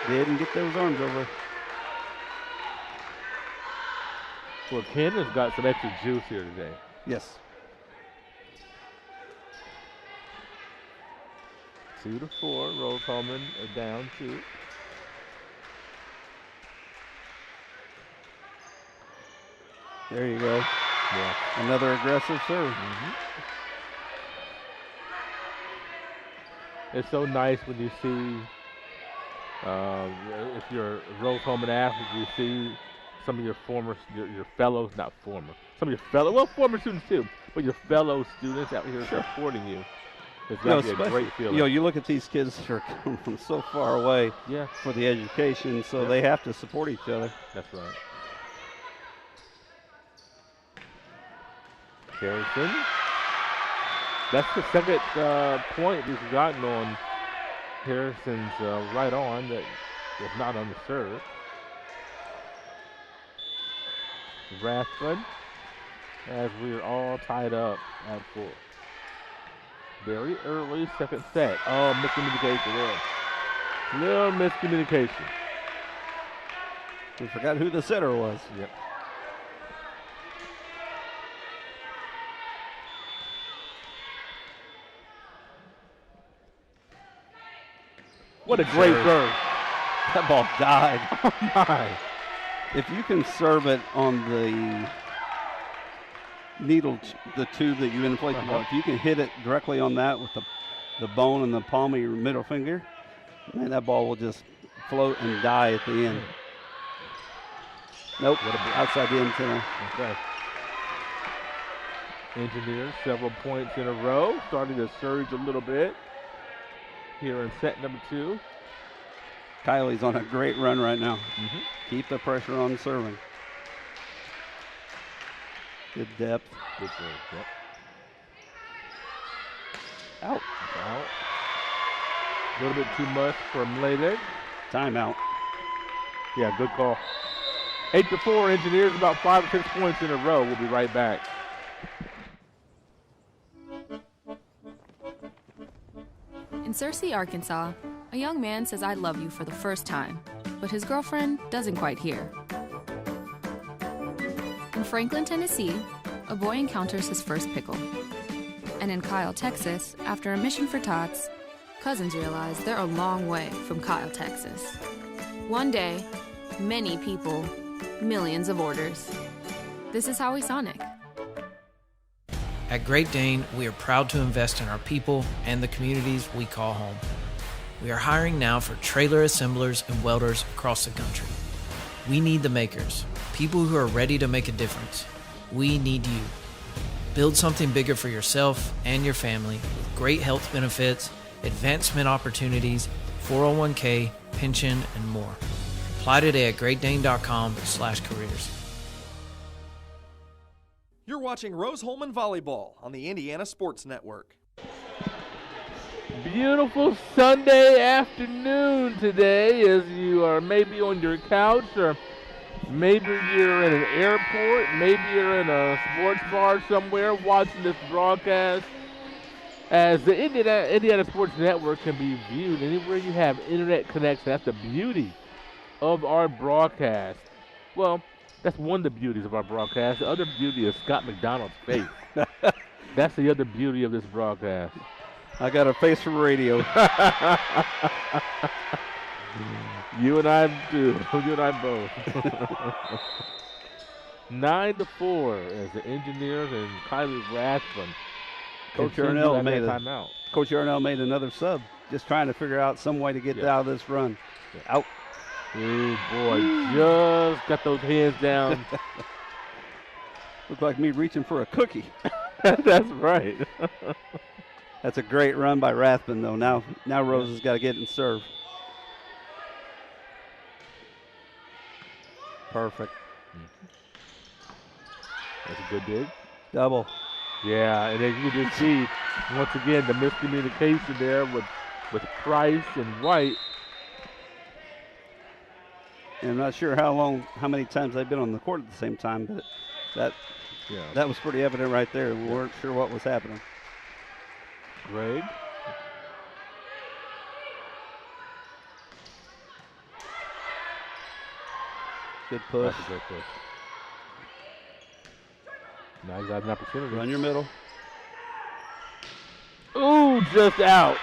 Didn't get those arms over. Well, Candace got some extra juice here today. Yes. 2-4. Rose-Hulman down 2. There you go. Yeah. Another aggressive serve. It's so nice when you see, if you're a Rose-Hulman athlete, you see some of your former, your fellows, not former, some of your fellow, former students too, but your fellow students out here supporting you. It's got to be a great feeling. You look at these kids that are coming from so far away for the education, so they have to support each other. That's right. Harrison. That's the second point we've gotten on Harrison's right on that was not on the serve. Rathbun, as we're all tied up at 4. Very early second set. Oh, miscommunication there. Little miscommunication. We forgot who the setter was. Yep. What a great serve. That ball died. Oh, my. If you can serve it on the needle, the tube that you inflate the ball, if you can hit it directly on that with the bone and the palm of your middle finger, man, that ball will just float and die at the end. Nope, outside the antenna. Okay. Engineers, several points in a row, starting to surge a little bit here in set number 2. Kylie's on a great run right now. Keep the pressure on serving. Good depth. Good serve. Yep. Out. Out. A little bit too much for Mladek. Timeout. Yeah, good call. 8-4, Engineers, about 5 or 6 points in a row. We'll be right back. In Searcy, Arkansas, a young man says I love you for the first time, but his girlfriend doesn't quite hear. In Franklin, Tennessee, a boy encounters his first pickle. And in Kyle, Texas, after a mission for tots, cousins realize they're a long way from Kyle, Texas. One day, many people, millions of orders. This is Howie Sonic. At Great Dane, we are proud to invest in our people and the communities we call home. We are hiring now for trailer assemblers and welders across the country. We need the makers, people who are ready to make a difference. We need you. Build something bigger for yourself and your family with great health benefits, advancement opportunities, 401k, pension, and more. Apply today at greatdane.com/careers. You're watching Rose-Hulman Volleyball on the Indiana Sports Network. Beautiful Sunday afternoon today as you are maybe on your couch or maybe you're in an airport, maybe you're in a sports bar somewhere watching this broadcast. As the Indiana Sports Network can be viewed anywhere you have internet connection. That's the beauty of our broadcast. Well, that's one of the beauties of our broadcast. The other beauty is Scott McDonald's face. That's the other beauty of this broadcast. I got a face for radio. You and I do. You and I both. 9-4 as the Engineers and Kylie Rathbun. Coach Arnell made another sub, just trying to figure out some way to get out of this run. Out. Oh boy, just got those hands down. Looked like me reaching for a cookie. That's right. That's a great run by Rathbun, though. Now Rose has got to get and serve. Perfect. That's a good dig. Double. Yeah, and as you can just see, once again, the miscommunication there with Price and White. And I'm not sure how many times they've been on the court at the same time, but that was pretty evident right there. We weren't sure what was happening. Greg. Good push. That's a great push. Now you got an opportunity. Run your middle. Ooh, just out.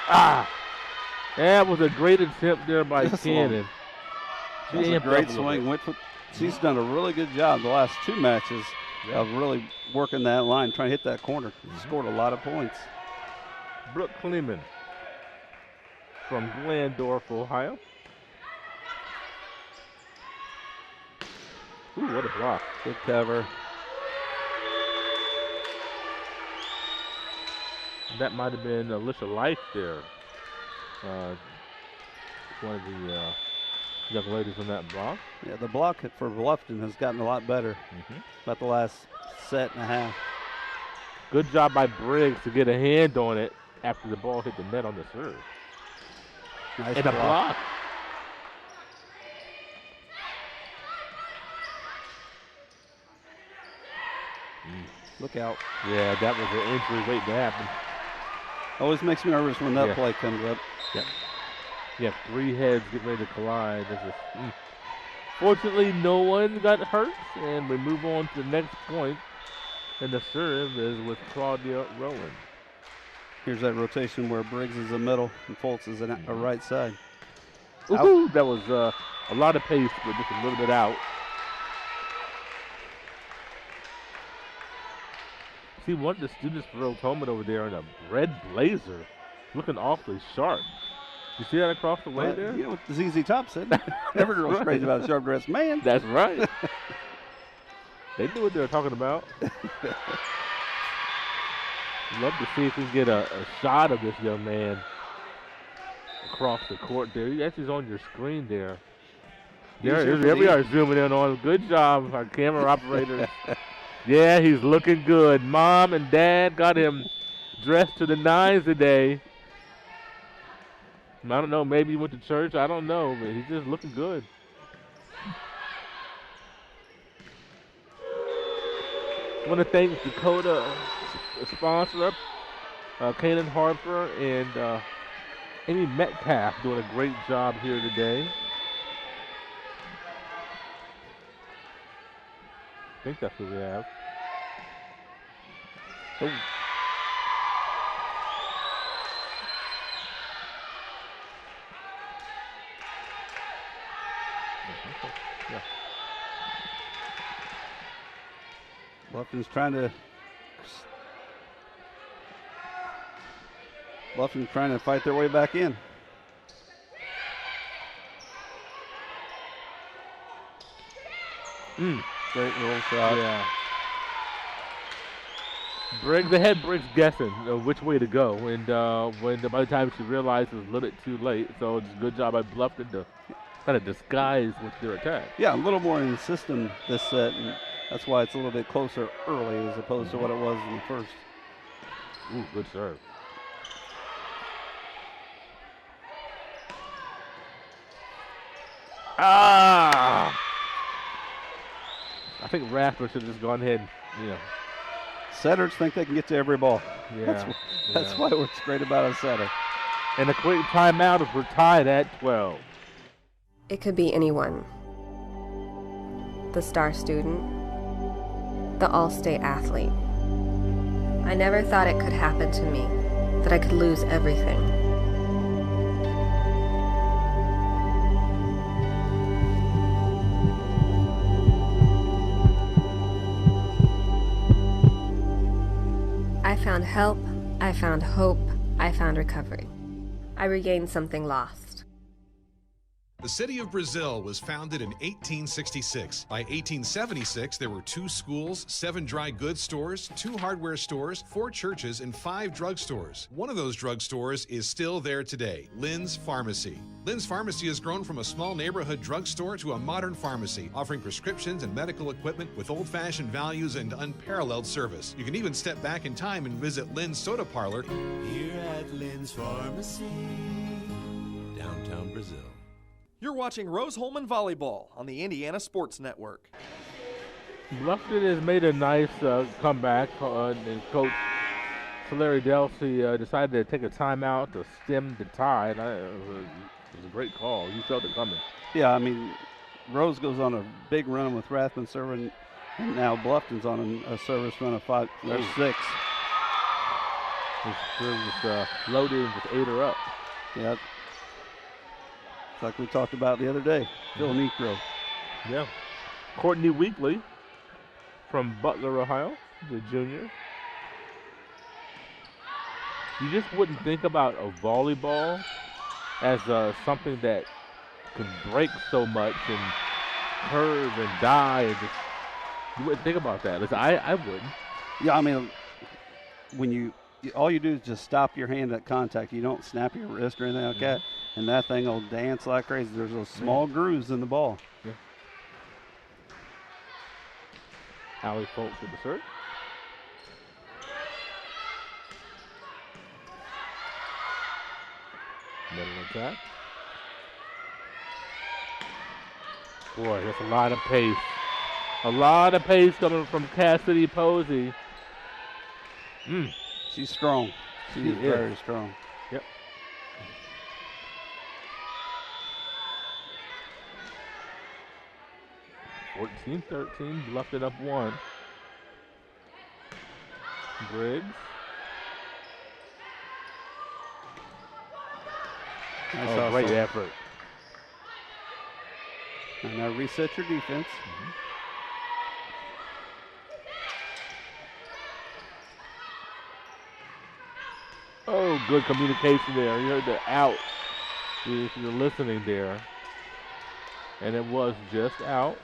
That was a great attempt there by Cannon. That's a great swing. She's done a really good job the last two matches of really working that line, trying to hit that corner. Scored a lot of points. Brooke Kleeman from Glandorf, Ohio. Ooh, what a block. Good cover. That might have been Alicia Life there. One of the young ladies on that block. Yeah, the block for Bluffton has gotten a lot better. About the last set and a half. Good job by Briggs to get a hand on it after the ball hit the net on the serve. Nice and a block. Look out. Yeah, that was an injury waiting to happen. Always makes me nervous when that play comes up. Yep. Yeah, three heads get ready to collide. Fortunately, no one got hurt, and we move on to the next point. And the serve is with Claudia Rowland. Here's that rotation where Briggs is the middle and Foltz is a right side. Ooh, that was a lot of pace, but just a little bit out. See one of the students for Rose-Hulman over there in a red blazer, looking awfully sharp. You see that across the way there? You know what ZZ Top said? Every girl's crazy about a sharp-dressed man. That's right. They knew what they were talking about. Love to see if we can get a shot of this young man across the court there. He actually is on your screen there. There we are zooming in on. Good job, our camera operators. Yeah, he's looking good. Mom and Dad got him dressed to the nines today. I don't know, maybe he went to church. I don't know, but he's just looking good. I want to thank Dakota, sponsor, Kanan Harper, and Amy Metcalf doing a great job here today. I think that's what we have. Oh. Yeah. Bluffton's trying to fight their way back in. Great roll shot. Yeah. Briggs, they had Briggs guessing which way to go, and by the time she realized it was a little bit too late, so it's a good job by Bluffton to kind of disguise with their attack. Yeah, a little more in the system this set, and that's why it's a little bit closer early as opposed to what it was in the first. Ooh, good serve. I think Rathbun should have just gone ahead and, setters think they can get to every ball. Yeah. That's why what's great about a setter. And a quick timeout as we're tied at 12. It could be anyone. The star student, the all-state athlete. I never thought it could happen to me, that I could lose everything. I found help, I found hope, I found recovery. I regained something lost. The city of Brazil was founded in 1866. By 1876, there were 2 schools, 7 dry goods stores, 2 hardware stores, 4 churches, and 5 drugstores. One of those drugstores is still there today, Lynn's Pharmacy. Lynn's Pharmacy has grown from a small neighborhood drugstore to a modern pharmacy, offering prescriptions and medical equipment with old-fashioned values and unparalleled service. You can even step back in time and visit Lynn's Soda Parlor Here at Lynn's Pharmacy, downtown Brazil. You're watching Rose-Hulman Volleyball on the Indiana Sports Network. Bluffton has made a nice comeback, and Coach Larry Delsey decided to take a timeout to stem the tide. It was a great call. You felt it coming. Yeah, I mean, Rose goes on a big run with Rathman serving, and now Bluffton's on a service run of 5 or 6. This loaded and just ate her up. Yeah. It's like we talked about the other day, Phil Necro. Yeah. Courtney Weekly from Butler, Ohio, the junior. You just wouldn't think about a volleyball as something that can break so much and curve and die. And just, you wouldn't think about that. Listen, I wouldn't. Yeah, I mean, when all you do is just stop your hand at contact. You don't snap your wrist or anything like that, and that thing will dance like crazy. There's those small grooves in the ball. Yeah. Allie Foltz with the serve. Middle attack. Boy, that's a lot of pace. A lot of pace coming from Cassidy Posey. She's strong. She is very strong. Yep. (14-13), Bluffton up 1. Briggs. Nice great effort. And now reset your defense. Oh, good communication there. You heard the out if you're listening there. And it was just out.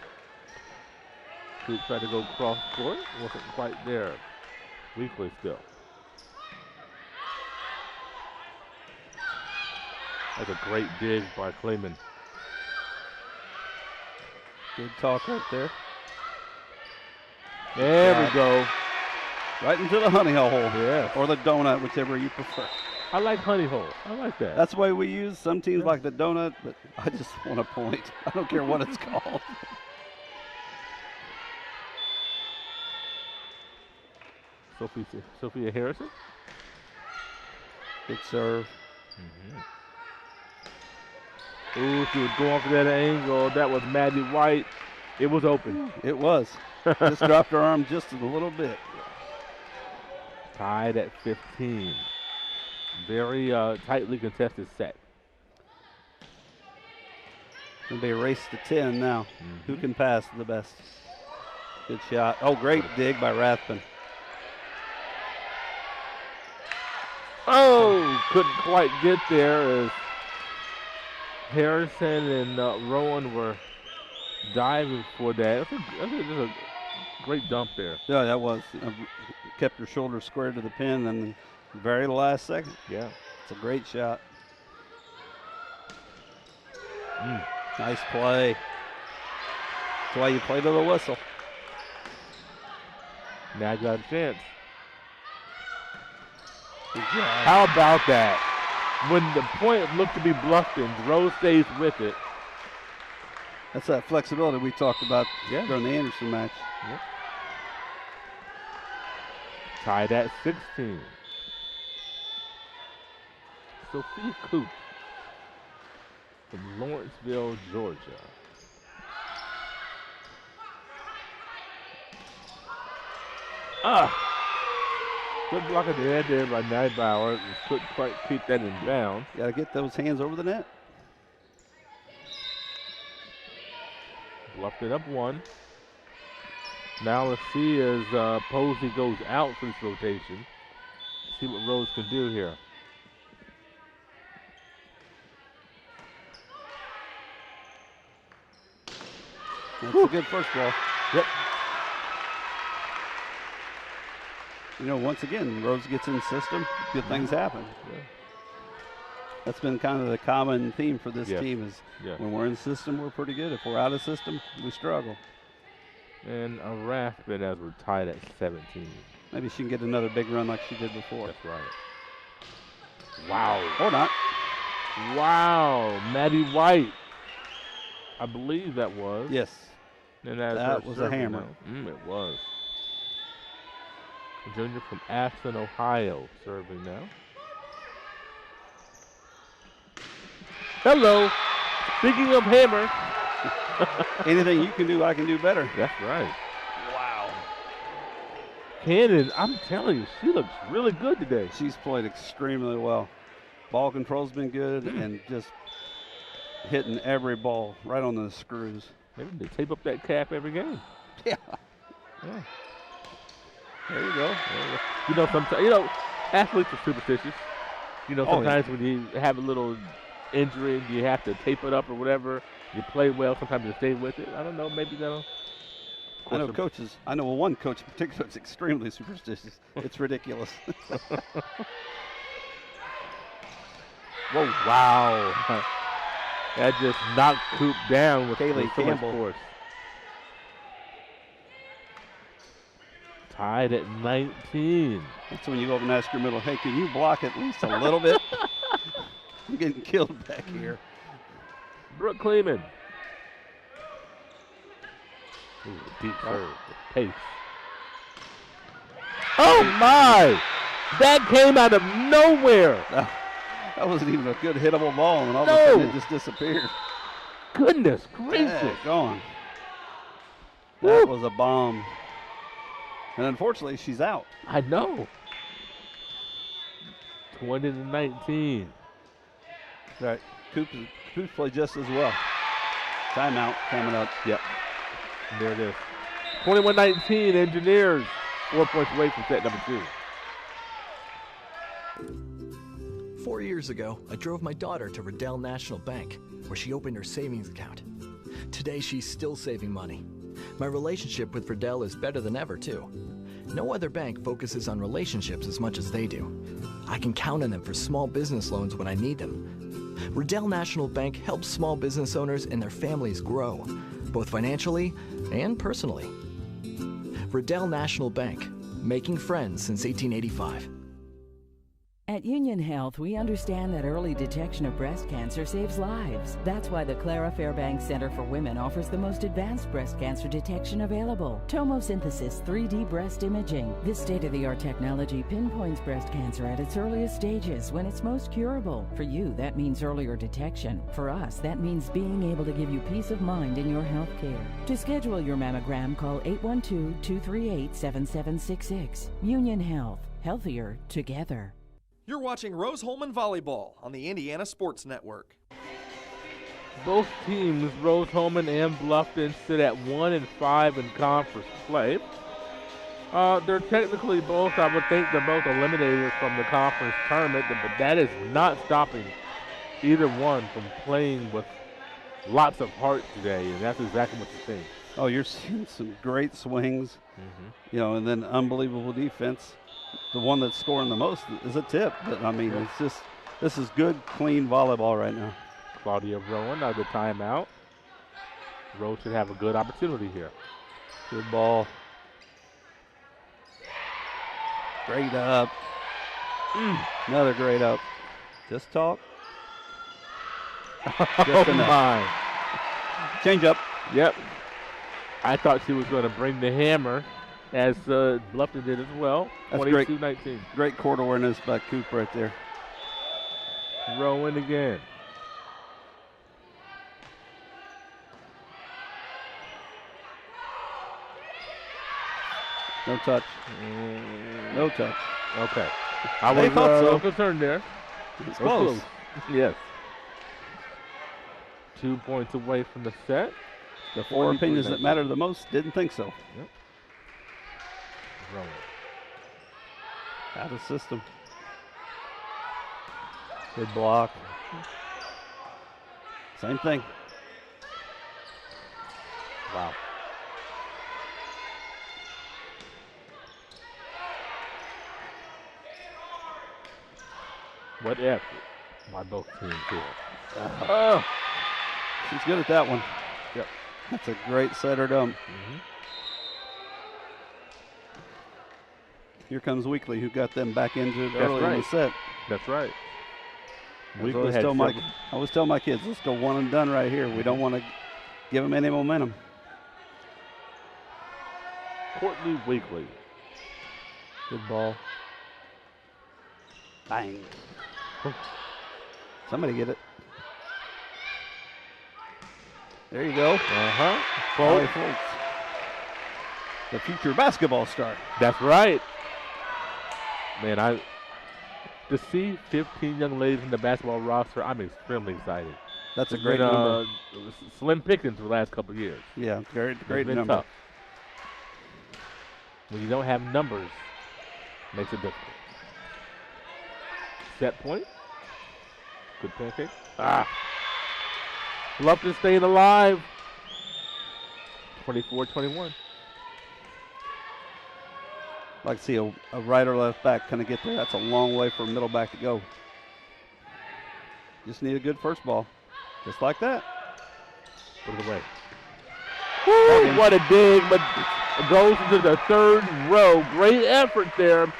Coop tried to go cross court. Wasn't quite there. Weekly still. That's a great dig by Clayman. Good talk right there. There we go. Right into the honey hole. Yeah. Or the donut, whichever you prefer. I like honey hole. I like that. That's the way we use. Some teams like the donut, but I just want a point. I don't care what it's called. Sophia Harrison. Good serve. Ooh, she was going for that angle. That was Maddie White. It was open. It was. Just dropped her arm just a little bit. Tied at 15. Very tightly contested set. It'll be a race to 10 now. Who can pass the best? Good shot. Oh, great dig by Rathman. Oh, couldn't quite get there as Harrison and Rowan were diving for that. That's a great dump there. Yeah, that was. Kept her shoulder square to the pin and the very last second. Yeah. It's a great shot. Nice play. That's why you play to the whistle. Now I got a chance. Good job. How about that? When the point looked to be Bluffton's, Rose stays with it. That's that flexibility we talked about during the Anderson match. Yep. Tied at 16. Sophia Coop from Lawrenceville, Georgia. Good block at the end there by Neibauer. Just couldn't quite keep that in bounds. Got to get those hands over the net. Bluffton up 1. Now let's see as Posey goes out for this rotation. See what Rose can do here. That's a good first ball. Yep. You know, once again, Rose gets in the system, good things happen. Yeah. That's been kind of the common theme for this Yes. team is Yeah. when we're in the system, we're pretty good. If we're out of system, we struggle. And a Rathbun as we're tied at 17. Maybe she can get another big run like she did before. That's right. Wow. Or not. Wow. Maddie White. I believe that was. Yes. And that's that was a hammer. It was. A junior from Aston, Ohio, serving now. Hello. Speaking of hammer. Anything you can do, I can do better. That's right. Wow. Cannon, I'm telling you, she looks really good today. She's played extremely well. Ball control's been good and just hitting every ball right on the screws. Maybe they tape up that cap every game. Yeah. Yeah. There you go. You know, sometimes athletes are superstitious. You know, sometimes when you have a little injury, you have to tape it up or whatever. You play well, sometimes you stay with it. I don't know, maybe that'll. I know coaches. I know one coach in particular is extremely superstitious. It's ridiculous. Whoa! Wow! That just knocked Coop down with Kaylee so much Campbell. force. Tied at 19. That's when you go up and ask your middle, hey, can you block at least a little bit? I'm getting killed back here. Brooke Kleeman. Ooh, deep serve with pace. Oh my! That came out of nowhere. That wasn't even a good hittable ball, and all of a sudden it just disappeared. Goodness gracious! Gone. That was a bomb. And unfortunately, she's out. I know. 20-19. Right. Coops played just as well. Timeout coming up. Yep. There it is. 21-19, Engineers. 4 points away from set number 2. 4 years ago, I drove my daughter to Riddell National Bank, where she opened her savings account. Today, she's still saving money. My relationship with Riddell is better than ever, too. No other bank focuses on relationships as much as they do. I can count on them for small business loans when I need them. Riddell National Bank helps small business owners and their families grow, both financially and personally. Riddell National Bank, making friends since 1885. At Union Health, we understand that early detection of breast cancer saves lives. That's why the Clara Fairbanks Center for Women offers the most advanced breast cancer detection available. Tomosynthesis 3D breast imaging. This state-of-the-art technology pinpoints breast cancer at its earliest stages when it's most curable. For you, that means earlier detection. For us, that means being able to give you peace of mind in your health care. To schedule your mammogram, call 812-238-7766. Union Health. Healthier together. You're watching Rose-Hulman Volleyball on the Indiana Sports Network. Both teams, Rose-Hulman and Bluffton, sit at 1-5 in conference play. They're technically both, I would think they're both eliminated from the conference tournament, but that is not stopping either one from playing with lots of heart today, and that's exactly what you're seeing. Oh, you're seeing some great swings, and then unbelievable defense. The one that's scoring the most is a tip, but I mean, it's just, this is good, clean volleyball right now. Claudia Rowan, the timeout. Rose should have a good opportunity here. Good ball. Great up. Another great up. Just talk. Just enough. My. Change up. Yep. I thought she was going to bring the hammer. as Bluffton did as well. 22-19. Great court awareness by Coop right there. Rowan again. No touch. No touch. Okay. I was a little concerned there. It's close. Yes. 2 points away from the set. The four opinions that matter the most didn't think so. Yep. Rowan. Out of system. Good block. Same thing. Wow. What effort by both teams here. She's good at that one. Yep. That's a great setter dump. Here comes Weekly, who got them back into it early in the set. That's right. I always tell my kids, let's go one and done right here. We don't want to give them any momentum. Courtney Weekly. Good ball. Bang. Somebody get it. There you go. Chloe Foltz, the future basketball star. That's right. Man, to see 15 young ladies in the basketball roster, I'm extremely excited. That's a great number. Slim pickings for the last couple of years. Yeah, great number. Tough. When you don't have numbers, it makes it difficult. Set point. Good pancake. Bluffton staying alive. 24-21. Like to see a right or left back kind of get there. That's a long way for a middle back to go. Just need a good first ball. Just like that. Put it away. Woo, what a dig, but it goes into the third row. Great effort there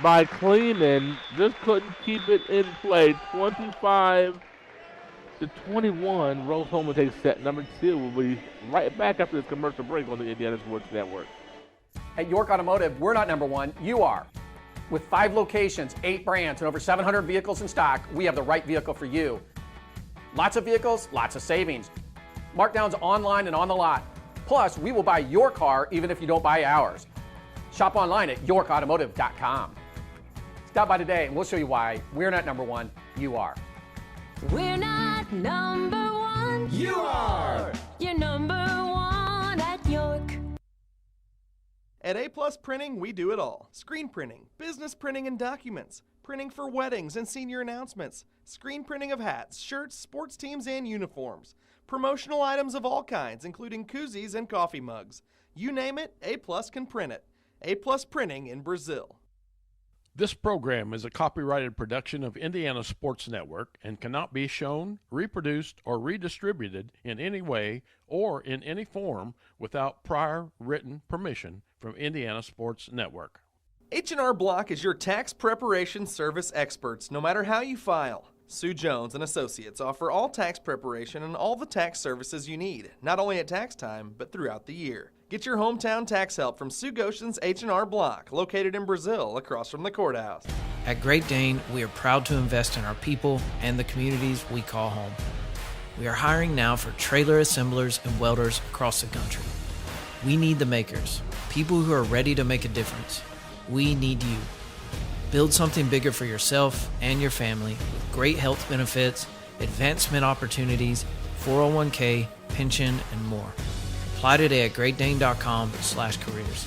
by Kleeman. Just couldn't keep it in play. 25-21. Rose-Hulman takes set number 2. We'll be right back after this commercial break on the Indiana Sports Network. At York Automotive, we're not number one, you are. With 5 locations, 8 brands, and over 700 vehicles in stock, we have the right vehicle for you. Lots of vehicles, lots of savings. Markdowns online and on the lot. Plus, we will buy your car even if you don't buy ours. Shop online at yorkautomotive.com. Stop by today and we'll show you why we're not number one, you are. We're not number one. You are. You're number one at York. At A Plus Printing, we do it all. Screen printing, business printing and documents, printing for weddings and senior announcements, screen printing of hats, shirts, sports teams, and uniforms, promotional items of all kinds, including koozies and coffee mugs. You name it, A Plus can print it. A Plus Printing in Brazil. This program is a copyrighted production of Indiana Sports Network and cannot be shown, reproduced, or redistributed in any way or in any form without prior written permission from Indiana Sports Network. H&R Block is your tax preparation service experts, no matter how you file. Sue Jones and Associates offer all tax preparation and all the tax services you need, not only at tax time, but throughout the year. Get your hometown tax help from Sue Goshen's H&R Block, located in Brazil, across from the courthouse. At Great Dane, we are proud to invest in our people and the communities we call home. We are hiring now for trailer assemblers and welders across the country. We need the makers, people who are ready to make a difference. We need you. Build something bigger for yourself and your family with great health benefits, advancement opportunities, 401k, pension, and more. Apply today at greatdane.com/careers.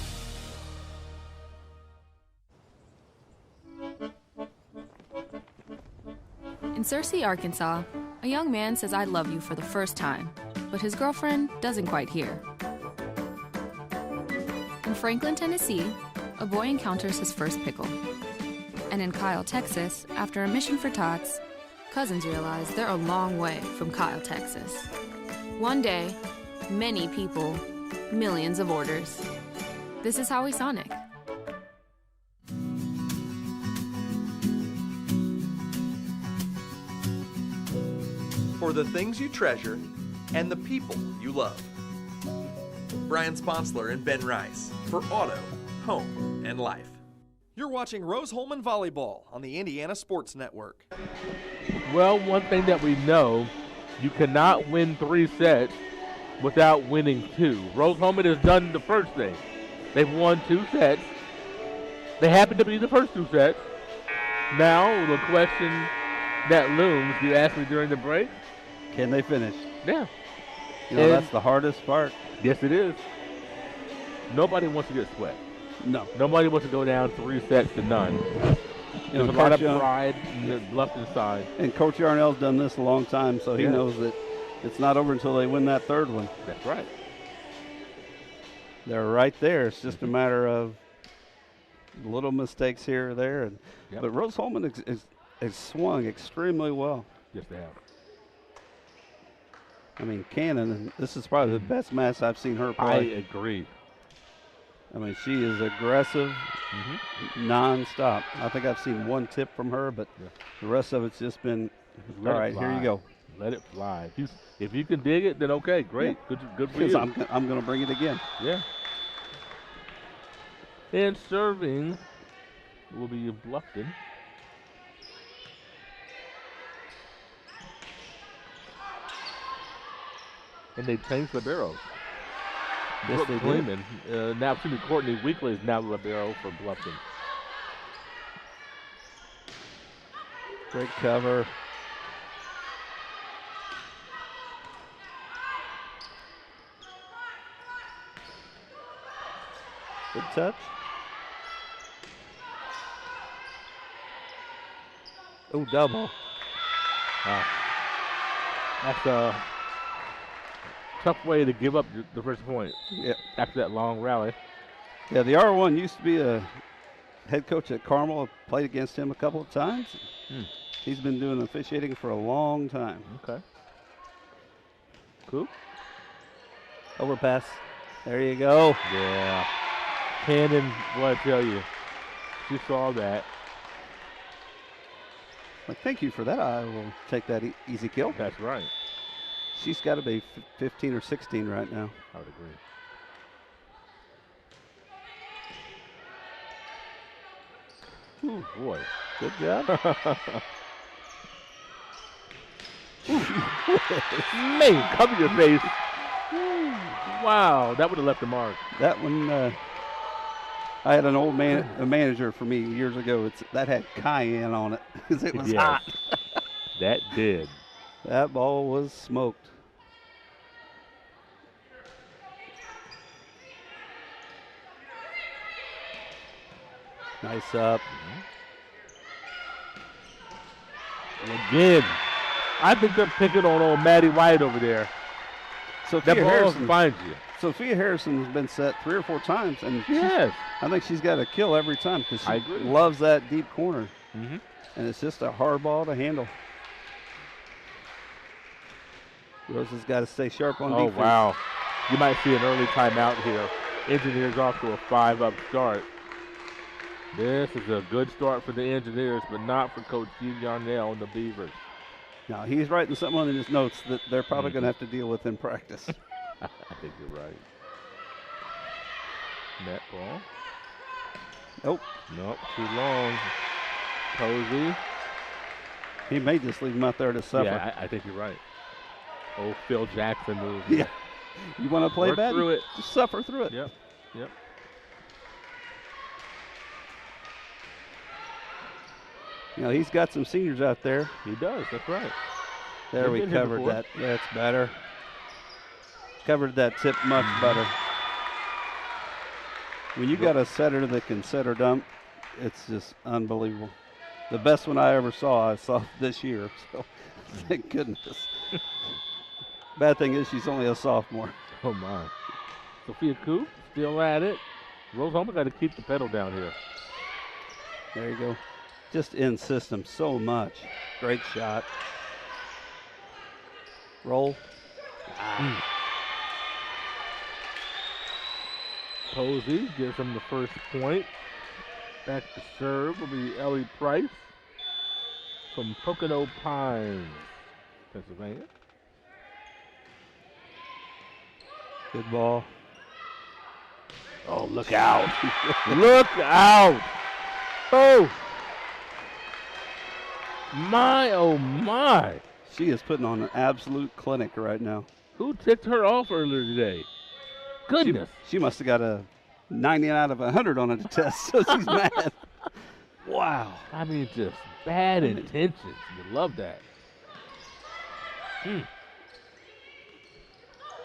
In Searcy, Arkansas, a young man says I love you for the first time, but his girlfriend doesn't quite hear. In Franklin, Tennessee, a boy encounters his first pickle. And in Kyle, Texas, after a mission for tots, cousins realize they're a long way from Kyle, Texas. One day, many people, millions of orders. This is Howie Sonic. For the things you treasure and the people you love. Brian Sponsler and Ben Rice for Auto, Home, and Life. You're watching Rose-Hulman Volleyball on the Indiana Sports Network. Well, one thing that we know, you cannot win 3 sets without winning 2. Rose-Hulman has done the first thing. They've won 2 sets. They happen to be the first 2 sets. Now, the question that looms, you asked me during the break. Can they finish? Yeah. You know, that's the hardest part. Yes, it is. Nobody wants to get swept. No. Nobody wants to go down 3 sets to none. There's a lot of pride in the Bluffton side. And Coach Yarnell's done this a long time, so he knows that it's not over until they win that third one. That's right. They're right there. It's just a matter of little mistakes here or there. And but Rose-Hulman has swung extremely well. Yes, they have. I mean, Cannon, this is probably the best match I've seen her play. I agree. I mean, she is aggressive, nonstop. I think I've seen 1 tip from her, but the rest of it's just been, all right, here you go. Let it fly. If you can dig it, then okay, great. Good for you. I'm going to bring it again. Yeah. And serving will be Bluffton. And they changed libero. Yes, Brooke they Gleeman, now Courtney Weekly is now libero for Bluffton. Great cover. Good touch. Oh, double. Wow. That's a tough way to give up the first point. Yeah. After that long rally. Yeah, the R1 used to be a head coach at Carmel. I played against him a couple of times. He's been doing officiating for a long time. Okay. Cool. Overpass. There you go. Yeah. Cannon, what I tell you, she saw that. Well, thank you for that. I will take that easy kill. That's right. She's got to be 15 or 16 right now. I would agree. Ooh, boy. Good job. Man, cover your face. Wow, that would have left a mark. That one, I had an old man, a manager for me years ago. That had cayenne on it because it was hot. That did. That ball was smoked. Nice up. And again, I think they're picking on old Maddie White over there. Sophia that ball Harrison finds you. Sophia Harrison has been set 3 or 4 times, and yes, I think she's got a kill every time because I she agree. loves that deep corner. Mm-hmm. And it's just a hard ball to handle. Rose has got to stay sharp on defense. Oh, wow. You might see an early timeout here. Engineers off to a 5-up start. This is a good start for the Engineers, but not for Coach Steve Yarnell and the Beavers. Now, he's writing something on his notes that they're probably going to have to deal with in practice. I think you're right. Net ball. Nope. Nope, too long. Posey. He may just leave him out there to suffer. Yeah, I think you're right. Oh, Phil Jackson move. Yeah. You want to play Work bad? through it. Just suffer through it. Yep. Yep. You know, he's got some seniors out there. He does. That's right. There, we covered that. Yeah, it's better. Covered that tip much better. When you got a setter that can set or dump, it's just unbelievable. The best one I ever saw, I saw this year. So, thank goodness. Bad thing is she's only a sophomore. Oh, my. Sophia Coop still at it. Rose-Hulman got to keep the pedal down here. There you go. Just in system so much. Great shot. Roll. Posey gives him the first point. Back to serve will be Ellie Price from Pocono Pines, Pennsylvania. Good ball. Oh, look out. Look out. Oh. My, oh, my. She is putting on an absolute clinic right now. Who ticked her off earlier today? Goodness. She must have got a 90 out of 100 on a test, so she's mad. Wow. I mean, just bad intentions. You love that.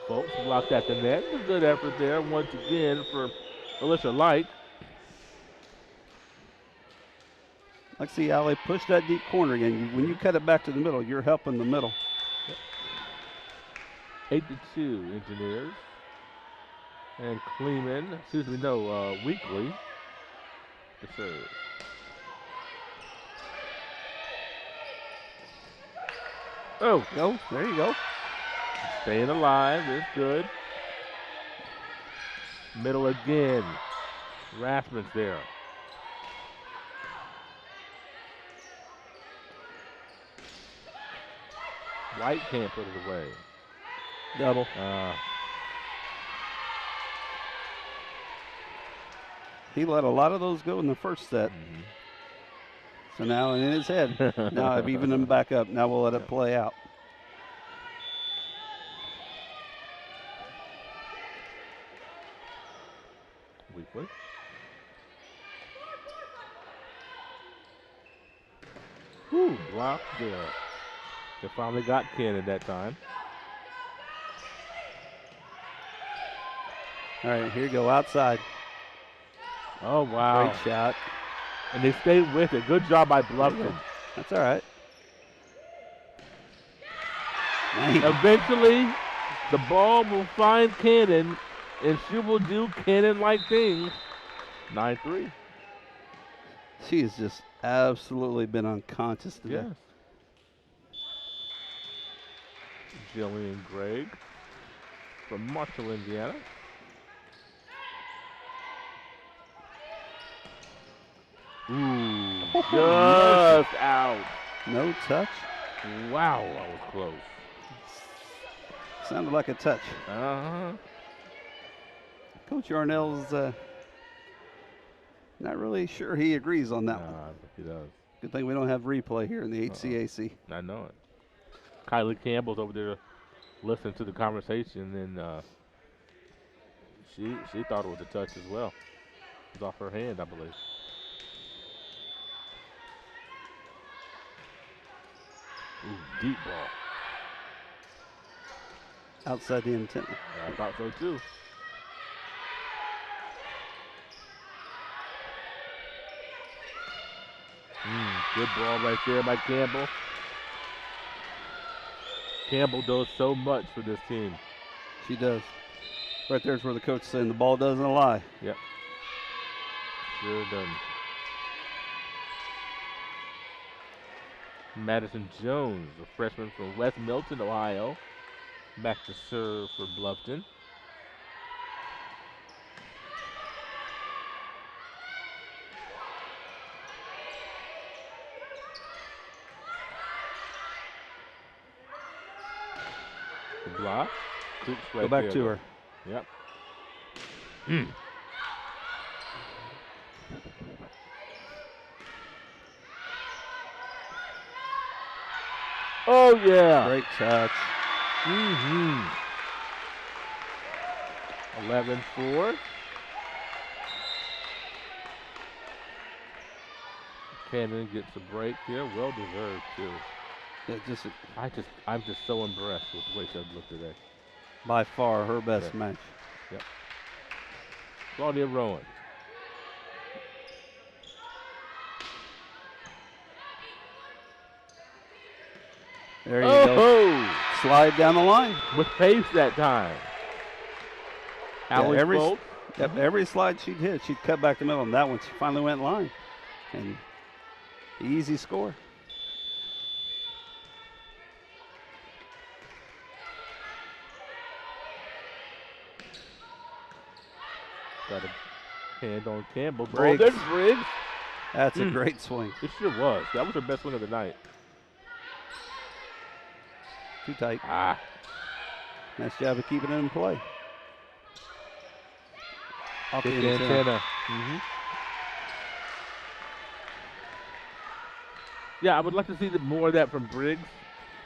Folks blocked at the net. A good effort there once again for Alicia Light. Like, see, Allie, push that deep corner again. When you cut it back to the middle, you're helping the middle. 8-2 Engineers. And Kleeman, Weekly. The serve. Oh, go. There you go. Staying alive. That's good. Middle again. Rasmus there. White can't put it away. Double. He let a lot of those go in the first set. So now in his head, now I've evened them back up. Now we'll let it play out. Weekly. Whew, blocked there. They finally got Ken at that time. All right, here you go, outside. Oh, wow. Great shot. And they stayed with it. Good job by Bluffton. That's all right. Eventually, the ball will find Cannon, and she will do Cannon-like things. 9-3. She has just absolutely been unconscious today. Yes. Jillian Gregg from Marshall, Indiana. Ooh, just out. No touch. Wow, that was close. Sounded like a touch. Uh-huh. Coach Yarnell's not really sure he agrees on that one. He does. Good thing we don't have replay here in the HCAC. I know it. Kylie Campbell's over there listening to the conversation, and she thought it was a touch as well. It was off her hand, I believe. Ooh, deep ball. Outside the antenna. I thought so too. Good ball right there by Campbell. Campbell does so much for this team. She does. Right there's where the coach is saying the ball doesn't lie. Yep. Sure doesn't. Madison Jones, a freshman from West Milton, Ohio. Back to serve for Bluffton. The block. Right. Go back to her. Yep. Oh, yeah. Great touch. 11-4. Cannon gets a break here. Well deserved, too. I'm just so impressed with the way she looked today. By far her best match. Yep. Claudia Rowan. There you go. Slide down the line. With pace that time. Every slide she'd hit, she'd cut back the middle. And that one, she finally went line. And easy score. Got a hand on Campbell. Briggs. Oh, there's Briggs. That's a great swing. It sure was. That was her best swing of the night. Too tight. Nice job of keeping it in play. Off Get the the antenna. antenna. Yeah, I would like to see more of that from Briggs.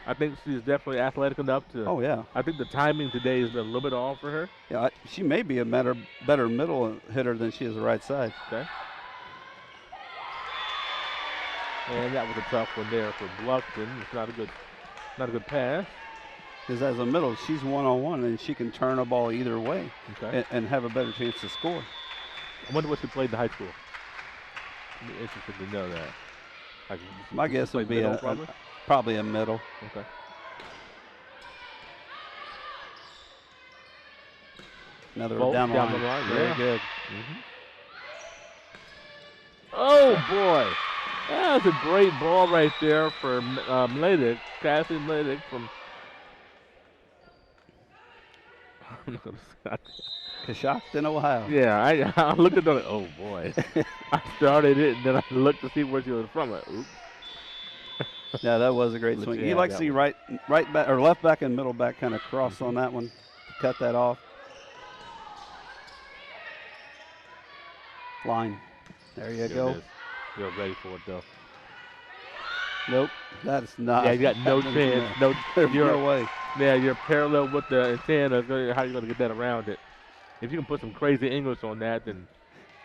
I think she's definitely athletic enough to. Oh, yeah. I think the timing today has been a little bit off for her. Yeah, she may be a better middle hitter than she is the right side. Okay. And that was a tough one there for Bluffton. It's not a good pass. Because as a middle, she's one-on-one, and she can turn a ball either way and have a better chance to score. I wonder what she played in high school. I'd be interested to know that. My guess would be probably a middle. Okay. Another Bolt down the line. Very yeah. good. Oh, boy. That's a great ball right there for Mladic, Cassie Mladic from Coshocton, Ohio. Yeah, I looked at it. Oh, boy. I started it, and then I looked to see where she was from. Oops. Yeah, that was a great swing. Yeah, You like to see right back or left back and middle back kind of cross on that one, cut that off. Line. There you go. You're ready for it, though. Nope, that's not. Yeah, you got no chance. There's no way. Yeah, you're parallel with the antenna. How are you going to get that around it? If you can put some crazy English on that, then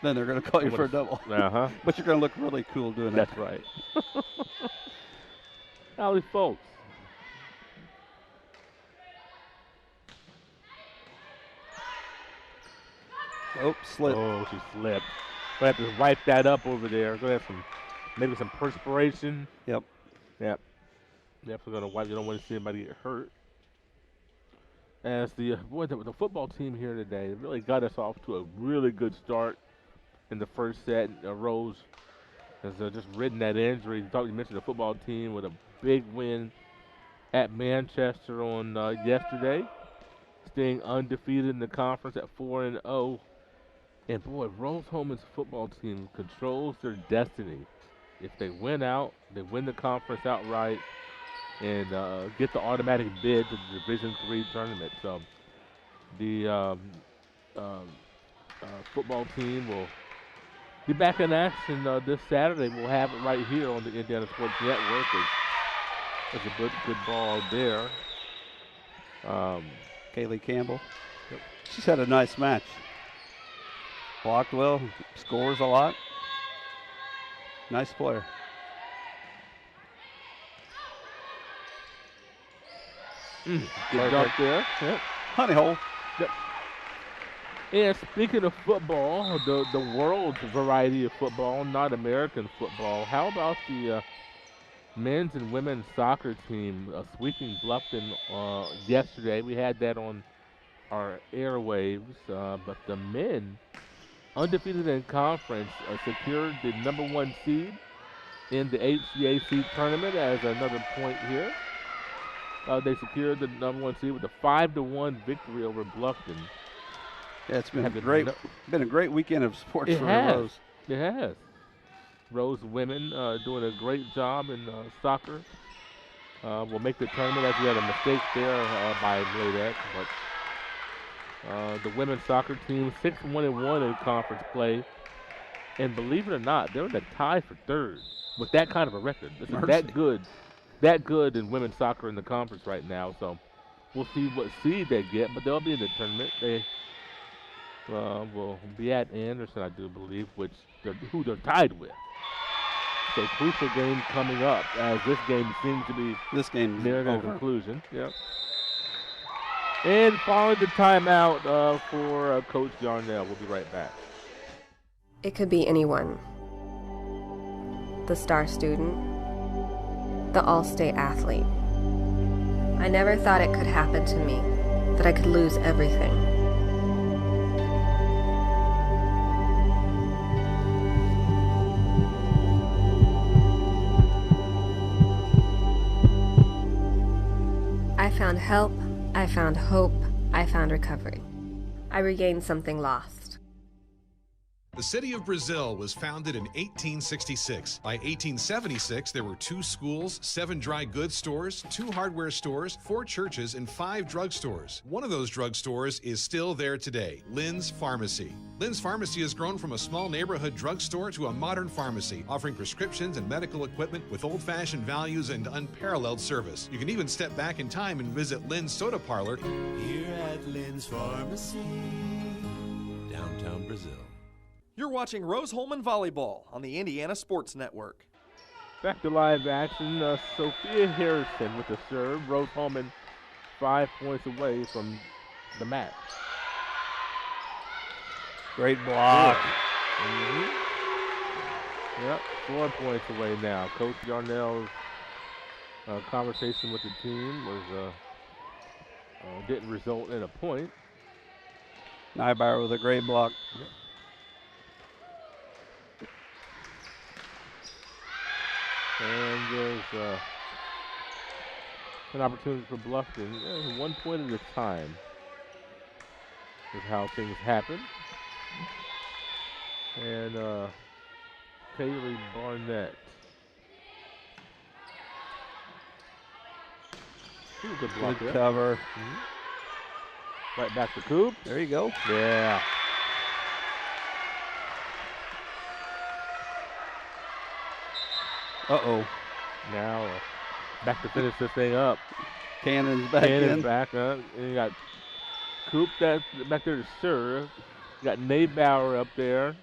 they're going to call you for a double. Uh-huh. But you're going to look really cool doing that. That's right. Howdy, folks. Oh, slipped. Oh, she slipped. We'll have to wipe that up over there. Going to have maybe some perspiration. Yep. Definitely going to wipe. You don't want to see anybody get hurt. As the football team here today really got us off to a really good start in the first set. Rose has just ridden that injury. You mentioned the football team with a big win at Manchester on yesterday, staying undefeated in the conference at 4-0. And boy, Rose-Hulman's football team controls their destiny. If they win out, they win the conference outright and get the automatic bid to the Division III tournament. So the football team will be back in action this Saturday. We'll have it right here on the Indiana Sports Network. There's a good ball there. Kaylee Campbell. Yep. She's had a nice match. Blocked well, scores a lot. Nice player. Good jump there. Yep. Honey hole. Yep. And speaking of football, the world's variety of football, not American football, how about the men's and women's soccer team sweeping Bluffton yesterday? We had that on our airwaves, but the men, undefeated in conference, secured the #1 seed in the HCAC tournament. As another point here, they secured the #1 seed with a 5-1 victory over Bluffton. Yeah, it's been a great weekend of sports for Rose. It has. Rose women doing a great job in soccer. Will make the tournament as we had a mistake there by Bladek, but the women's soccer team 6-1-1 in conference play, and believe it or not, they're in the tie for third with that kind of a record. This is that good in women's soccer in the conference right now. So we'll see what seed they get, but they'll be in the tournament. They will be at Anderson, I do believe, who they're tied with. So crucial game coming up, as this game seems to be nearing a conclusion. Yep. And following the timeout for Coach Yarnell. We'll be right back. It could be anyone. The star student, the all-state athlete. I never thought it could happen to me, that I could lose everything. I found help, I found hope, I found recovery. I regained something lost. The city of Brazil was founded in 1866. By 1876, there were 2 schools, 7 dry goods stores, 2 hardware stores, 4 churches, and 5 drugstores. One of those drugstores is still there today, Lynn's Pharmacy. Lynn's Pharmacy has grown from a small neighborhood drugstore to a modern pharmacy, offering prescriptions and medical equipment with old-fashioned values and unparalleled service. You can even step back in time and visit Lynn's Soda Parlor Here at Lynn's Pharmacy, downtown Brazil. You're watching Rose-Hulman Volleyball on the Indiana Sports Network. Back to live action. Sophia Harrison with the serve. Rose-Hulman 5 points away from the match. Great block. Yep, 4 points away now. Coach Yarnell's conversation with the team was didn't result in a point. Nybauer with a great block. Yep. And there's an opportunity for Bluffton. 1 point at a time is how things happen. And Kaylee Barnett. Good block Good there. cover. Right back to Coop. There you go. Yeah. Uh-oh. Now back to finish this thing up. Cannon's back in. Cannon's back. And you got Coop that back there to serve. You got Nabauer up there.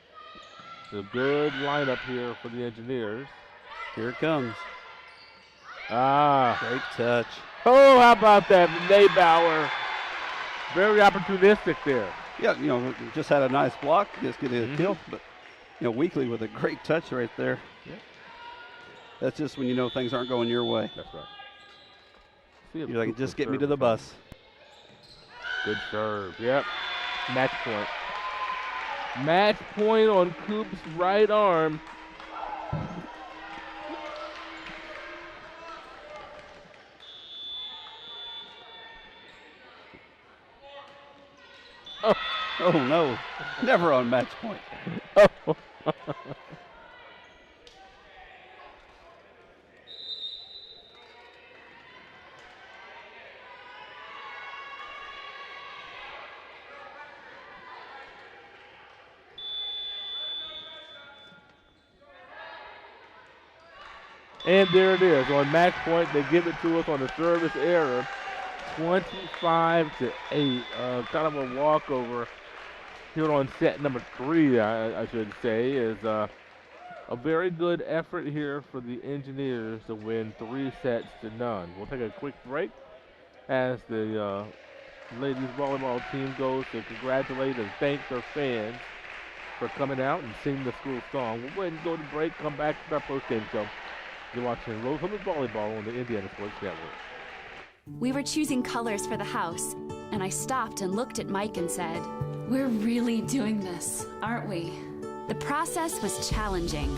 It's a good lineup here for the Engineers. Here it comes. Ah. Great touch. Oh, how about that? Nabauer. Very opportunistic there. Yeah, just had a nice block. Just getting a kill. But, Weekly with a great touch right there. Yeah. That's just when you know things aren't going your way. That's right. You're like, just get me to the bus. Good serve. Yep. Match point. Match point on Coop's right arm. Oh no. Never on match point. Oh. And there it is. On match point, they give it to us on a service error. 25-8. Kind of a walkover here on set number 3, I should say, is a very good effort here for the Engineers to win 3 sets to none. We'll take a quick break as the ladies volleyball team goes to congratulate and thank their fans for coming out and singing the school song. We'll go ahead and go to break, come back to our post-game show. You're watching Rose-Hulman Volleyball on the Indiana Sports Network. We were choosing colors for the house, and I stopped and looked at Mike and said, "We're really doing this, aren't we?" The process was challenging,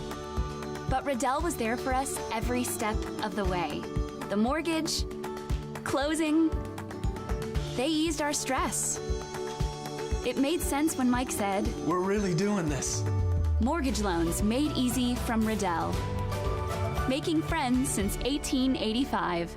but Riddell was there for us every step of the way. The mortgage, closing, they eased our stress. It made sense when Mike said, "We're really doing this." Mortgage loans made easy from Riddell. Making friends since 1885.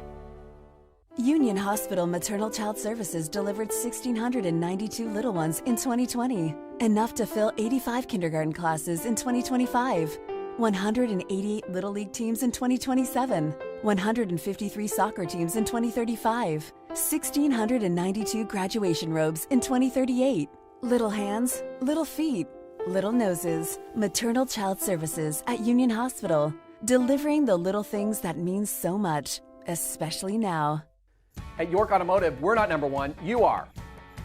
Union Hospital Maternal Child Services delivered 1,692 little ones in 2020, enough to fill 85 kindergarten classes in 2025, 188 Little League teams in 2027, 153 soccer teams in 2035, 1,692 graduation robes in 2038. Little hands, little feet, little noses. Maternal Child Services at Union Hospital, delivering the little things that mean so much, especially now. At York Automotive, we're not number one, you are.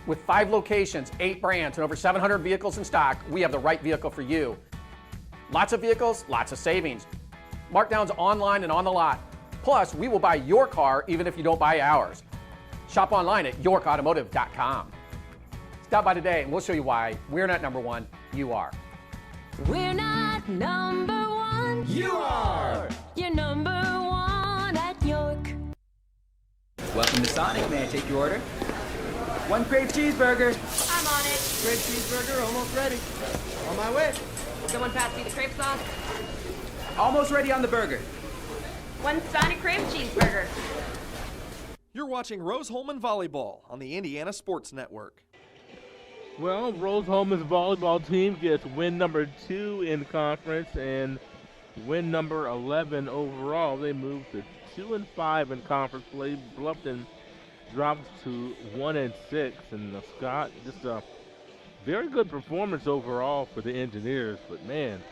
With 5 locations, 8 brands, and over 700 vehicles in stock, we have the right vehicle for you. Lots of vehicles, lots of savings. Markdowns online and on the lot. Plus, we will buy your car even if you don't buy ours. Shop online at yorkautomotive.com. Stop by today and we'll show you why we're not number one, you are. We're not number one. You are. You're number one at York. Welcome to Sonic. May I take your order? 1 crave cheeseburger. I'm on it. Crepe cheeseburger, almost ready. On my way. Someone pass me the crepe sauce. Almost ready on the burger. One Sonic crepe cheeseburger. You're watching Rose-Hulman Volleyball on the Indiana Sports Network. Well, Rose-Hulman's volleyball team gets win number 2 in conference and win number 11 overall. They move to 2-5 in conference play. Bluffton drops to 1-6, and Scott, just a very good performance overall for the Engineers. But man,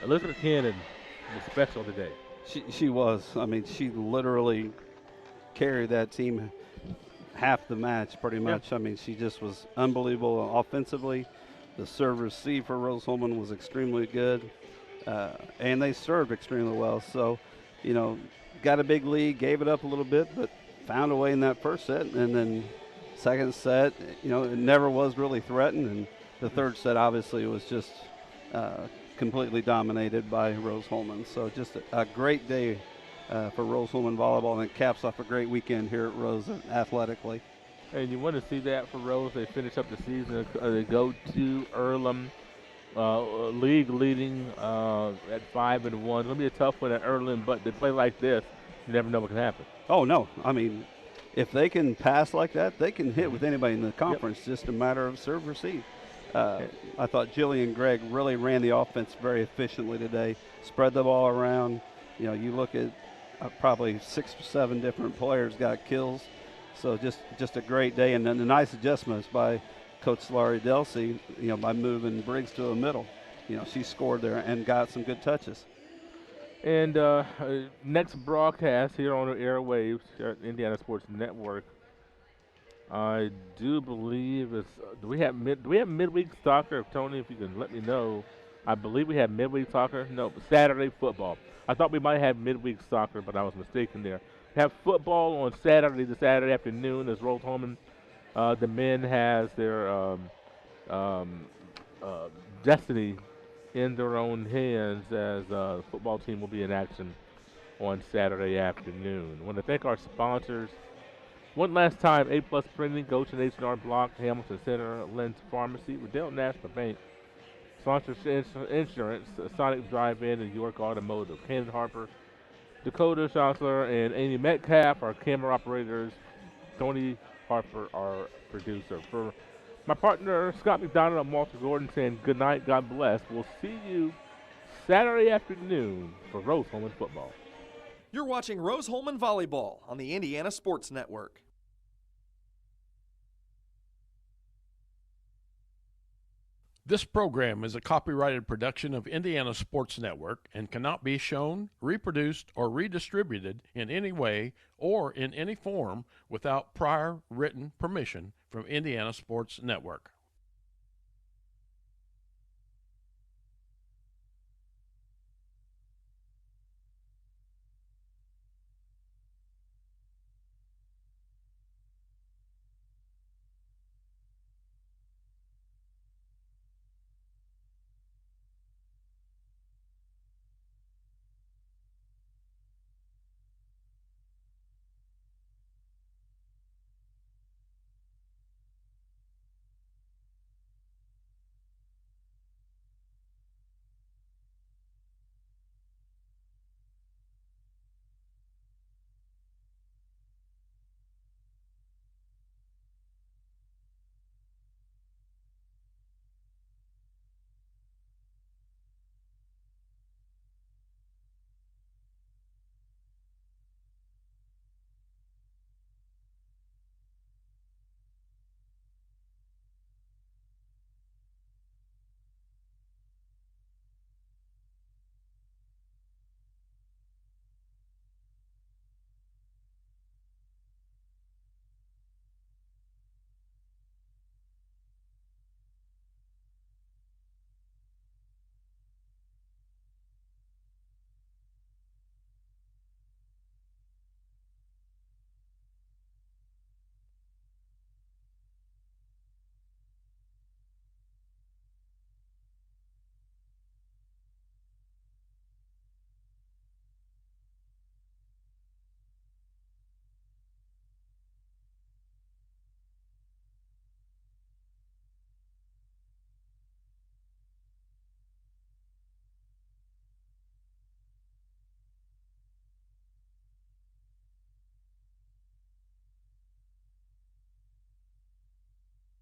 Elizabeth Cannon was special today. She was. I mean, she literally carried that team half the match pretty much. I mean, she just was unbelievable offensively. The serve receive for Rose-Hulman was extremely good, and they served extremely well. So, you know, got a big lead, gave it up a little bit, but found a way in that first set. And then second set, you know, it never was really threatened. And the third set obviously was just completely dominated by Rose-Hulman. So just a great day for Rose-Hulman volleyball, and it caps off a great weekend here at Rose athletically. And you want to see that for Rose. They finish up the season. They go to Earlham, league leading at 5-1. It's going to be a tough one at Earlham, but they play like this, you never know what can happen. Oh, no. I mean, if they can pass like that, they can hit with anybody in the conference. Just a matter of serve receive. I thought Jillian Gregg really ran the offense very efficiently today, spread the ball around. You know, you look at probably 6 or 7 different players got kills. So just a great day, and then the nice adjustments by Coach Laurie Delsey, you know, by moving Briggs to the middle. You know, she scored there and got some good touches. And next broadcast here on the airwaves, Indiana Sports Network, I do believe it's. Do we have midweek soccer, Tony? If you can let me know. I believe we have midweek soccer. No, Saturday football. I thought we might have midweek soccer, but I was mistaken there. We have football on Saturday afternoon as Rose-Hulman. The men has their destiny in their own hands as the football team will be in action on Saturday afternoon. I want to thank our sponsors. One last time, A+ Printing, Goshen H&R Block, Hamilton Center, Lynn's Pharmacy, Riddell National Bank, Sponsors Insurance, Sonic Drive-In, and York Automotive. Cannon Harper, Dakota Schossler, and Amy Metcalf, our camera operators. Tony Harper, our producer. For my partner, Scott McDonald, I'm Walter Gordon saying good night, God bless. We'll see you Saturday afternoon for Rose-Hulman football. You're watching Rose-Hulman Volleyball on the Indiana Sports Network. This program is a copyrighted production of Indiana Sports Network and cannot be shown, reproduced, or redistributed in any way or in any form without prior written permission from Indiana Sports Network.